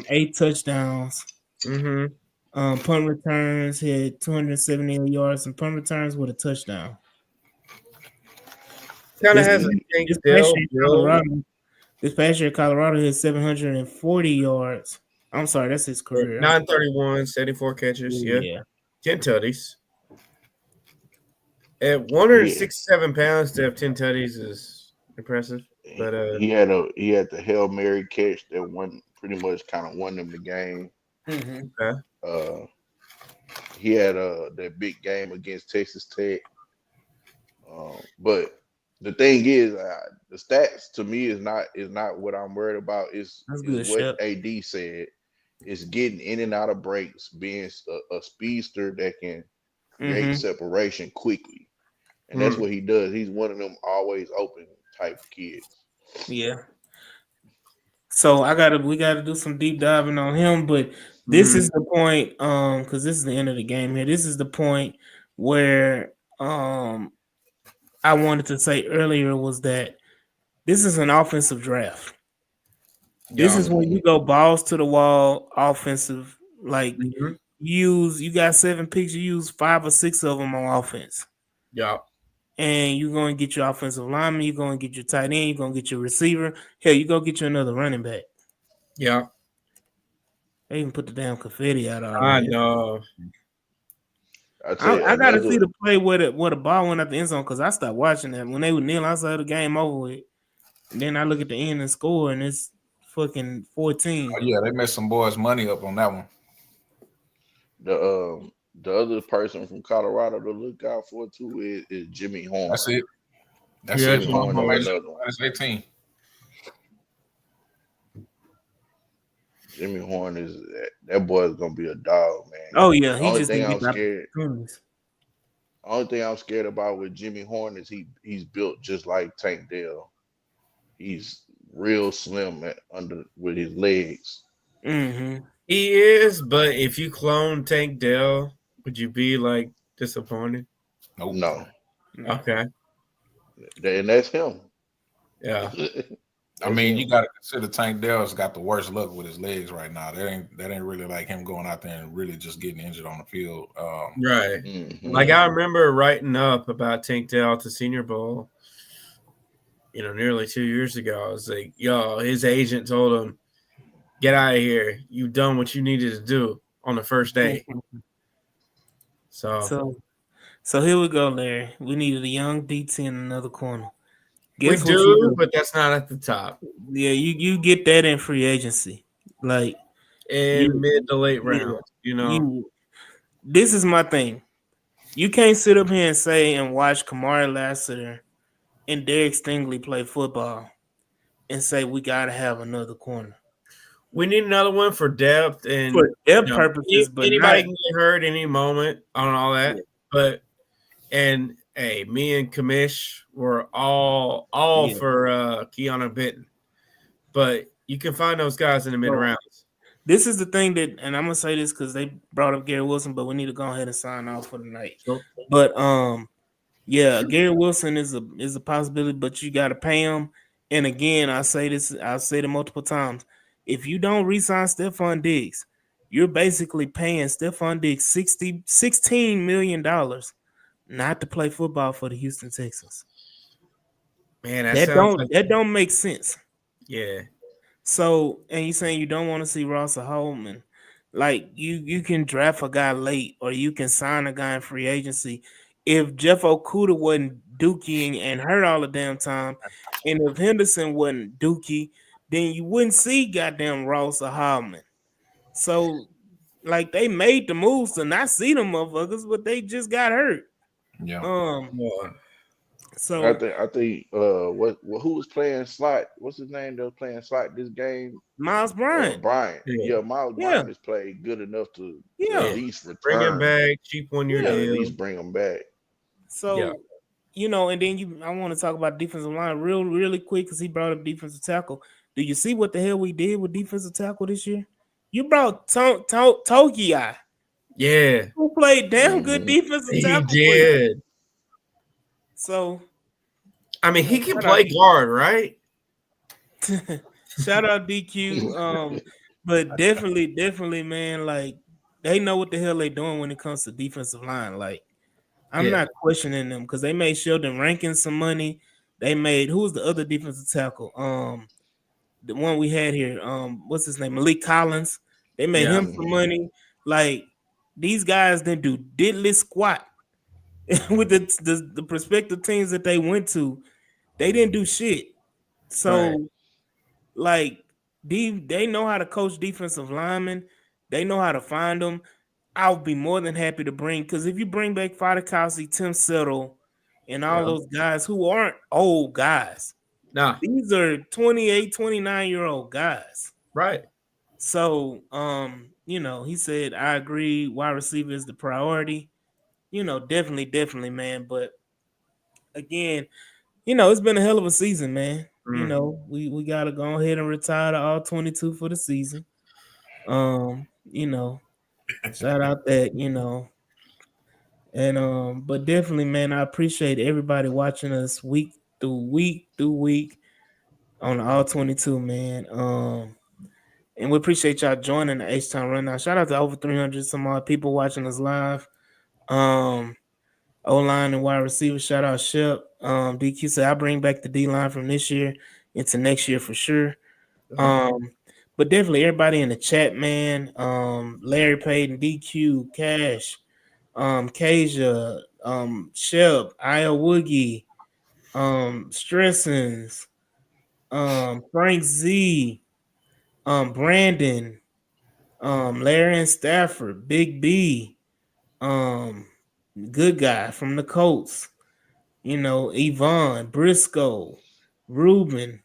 8 touchdowns. Punt returns, he had 278 yards and punt returns with a touchdown.
Kind of has
this past year, Colorado had 740 yards. I'm sorry, that's his career.
931, 74 catches. Yeah. 10 tutties. At 167 pounds to have 10 tutties is impressive. But
he had the Hail Mary catch that pretty much kind of won them the game. He had that big game against Texas Tech. But the thing is, the stats to me is not what I'm worried about. Is what AD said. It's getting in and out of breaks, being a speedster that can create separation quickly, and that's what he does. He's one of them always open type kids.
Yeah. So we gotta do some deep diving on him, but this is the point, because this is the end of the game here. This is the point where I wanted to say earlier was that this is an offensive draft. This
Yeah.
is when you go balls to the wall, offensive. Like
Mhm.
you got 7 picks, you use 5 or 6 of them on offense.
Yeah.
And you're going to get your offensive lineman, you're going to get your tight end, you're going to get your receiver. Hell, you're going to get you another running back.
Yeah.
They even put the damn confetti out
I
already.
know.
I tell you
I got to
another.
see the play where the ball went at the end zone because I stopped watching that. When they would kneel, I saw the game over with. And then I look at the end and score, and it's fucking 14.
Oh, yeah, they messed some boys' money up on that one.
The other person from Colorado to look out for too is Jimmy Horn.
That's it. That's
Yeah,
it.
Jimmy Horn is
Formation
another one.
minus 18.
Jimmy Horn is that boy's gonna be a dog, man.
Oh yeah,
The
he
only
just
thing
didn't
I'm
get the
scared.
opportunities.
Only thing I'm scared about with Jimmy Horn is he's built just like Tank Dell. He's real slim under with his legs.
Mm-hmm.
He is, but if you clone Tank Dell, would you be like disappointed?
Nope.
No,
Okay.
and that's him.
Yeah.
I mean, you got to consider Tank Dell's got the worst luck with his legs right now. That ain't really like him going out there and really just getting injured on the field.
Right.
Mm-hmm.
Like I remember writing up about Tank Dell at the Senior Bowl, nearly 2 years ago. I was like, yo, his agent told him, get out of here. You've done what you needed to do on the first day. So
here we go, Larry. We needed a young DT in another corner.
we do, but that's not at the top.
Yeah, you get that in free agency. Like
in mid to late rounds,
this is my thing. You can't sit up here and say and watch Kamari Lassiter and Derek Stingley play football and say we gotta have another corner.
We need another one for depth and
for depth purposes, but
anybody can get hurt any moment on all that.
Yeah.
But hey, me and Kamish were all for Keanu Benton, but you can find those guys in the mid rounds.
This is the thing that, and I'm gonna say this because they brought up Gary Wilson, but we need to go ahead and sign off for the night.
Sure.
But yeah, Gary Wilson is a possibility, but you got to pay him. And again, I say this, I'll say it multiple times. If you don't re-sign Stephon Diggs, you're basically paying Stephon Diggs $16 million not to play football for the Houston Texans.
Man,
that don't make sense.
Yeah.
So, and you're saying you don't want to see Ross Holman. Like you can draft a guy late, or you can sign a guy in free agency. If Jeff Okudah wasn't dookie and hurt all the damn time, and if Henderson wasn't dookie, then you wouldn't see goddamn Ross or Holman. So, like, they made the moves to not see them motherfuckers, but they just got hurt.
Yeah.
So
I think who was playing slot? What's his name that was playing slot this game?
Miles Bryant.
Bryant.
Yeah.
Miles Bryant has played good enough to at least return.
Bring him back, cheap 1 year deal.
At least bring him back.
So and then I want to talk about defensive line really quick because he brought up defensive tackle. Do you see what the hell we did with defensive tackle this year? You brought Togia.
Yeah.
Who played damn good defensive tackle.
He did.
So,
I mean, he can play guard, right?
Shout out DQ. But definitely, man, like, they know what the hell they doing when it comes to defensive line. Like, I'm not questioning them because they made Sheldon Rankins some money. They made, who was the other defensive tackle? The one we had here. What's his name? Malik Collins. They made him some money. Like, these guys didn't do diddly squat with the prospective teams that they went to. They didn't do shit. So, like, they know how to coach defensive linemen. They know how to find them. I'll be more than happy to bring, because if you bring back Fadakowski, Tim Settle, and all those guys who aren't old guys.
Nah.
These are 28, 29-year-old guys.
Right.
So, he said, I agree, wide receiver is the priority. Definitely, man. But again, it's been a hell of a season, man. We gotta go ahead and retire the All-22 for the season. Shout out that, and but definitely, man, I appreciate everybody watching us week through week. on the All-22, man. And we appreciate y'all joining the H-Town Rundown. Shout out to over 300 some odd people watching us live. O-line and wide receiver, shout out Shep. DQ said I bring back the D-line from this year into next year for sure. But definitely everybody in the chat, man. Larry Payton, DQ, Cash, Kasia, Shep, Io Woogie, Stressens, Frank Z, Brandon, Larry and Stafford, Big B, good guy from the Colts, Yvonne, Briscoe, Ruben.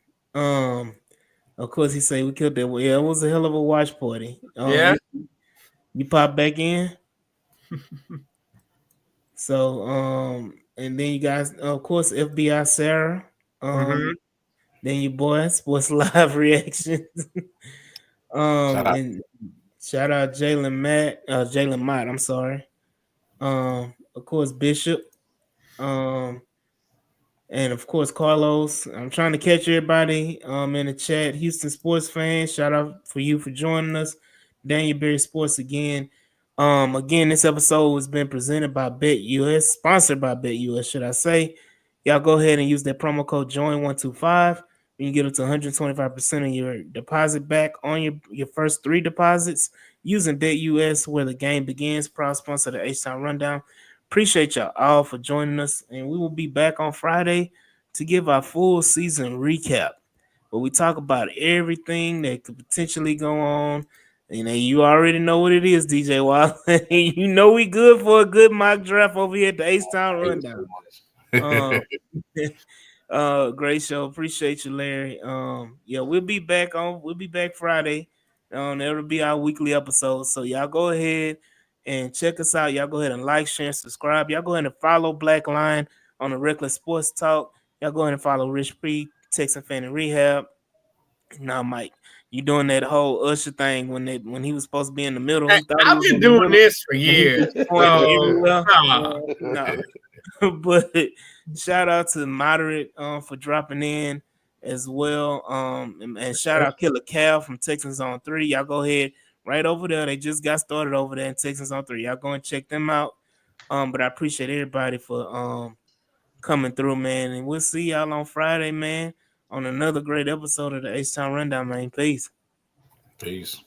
Of course he say we killed that. Yeah, it was a hell of a watch party.
Yeah.
You pop back in. So and then you guys, of course, FBI Sarah. Then your boy Sports Live Reactions. And shout out Jalen Mott, I'm sorry. Of course, Bishop. And of course, Carlos. I'm trying to catch everybody in the chat. Houston sports fans, shout out for you for joining us. Daniel Berry Sports again. Again, this episode has been presented by BetUS, sponsored by BetUS, should I say. Y'all go ahead and use that promo code JOIN125. You can get up to 125% of your deposit back on your first 3 deposits using BetUS, where the game begins. Proud sponsor of the H-Town Rundown. Appreciate y'all all for joining us, and we will be back on Friday to give our full season recap, where we talk about everything that could potentially go on. And you already know what it is, DJ Wild. You know we good for a good mock draft over here at the H-Town Rundown. Great show. Appreciate you, Larry. Yeah, we'll be back Friday. That'll be our weekly episode. So y'all go ahead and check us out. Y'all go ahead and like, share, and subscribe. Y'all go ahead and follow Black Line on the Reckless Sports Talk. Y'all go ahead and follow Rich P, Texan Fan and Rehab. Now, Mike, you doing that whole Usher thing when he was supposed to be in the middle.
I've been doing this for years.
No. But shout out to Moderate for dropping in as well. And shout out Killer Cal from Texans on 3. Y'all go ahead right over there. They just got started over there in Texans on 3. Y'all go and check them out. But I appreciate everybody for coming through, man. And we'll see y'all on Friday, man, on another great episode of the H-Town Rundown, man. Peace.
Peace.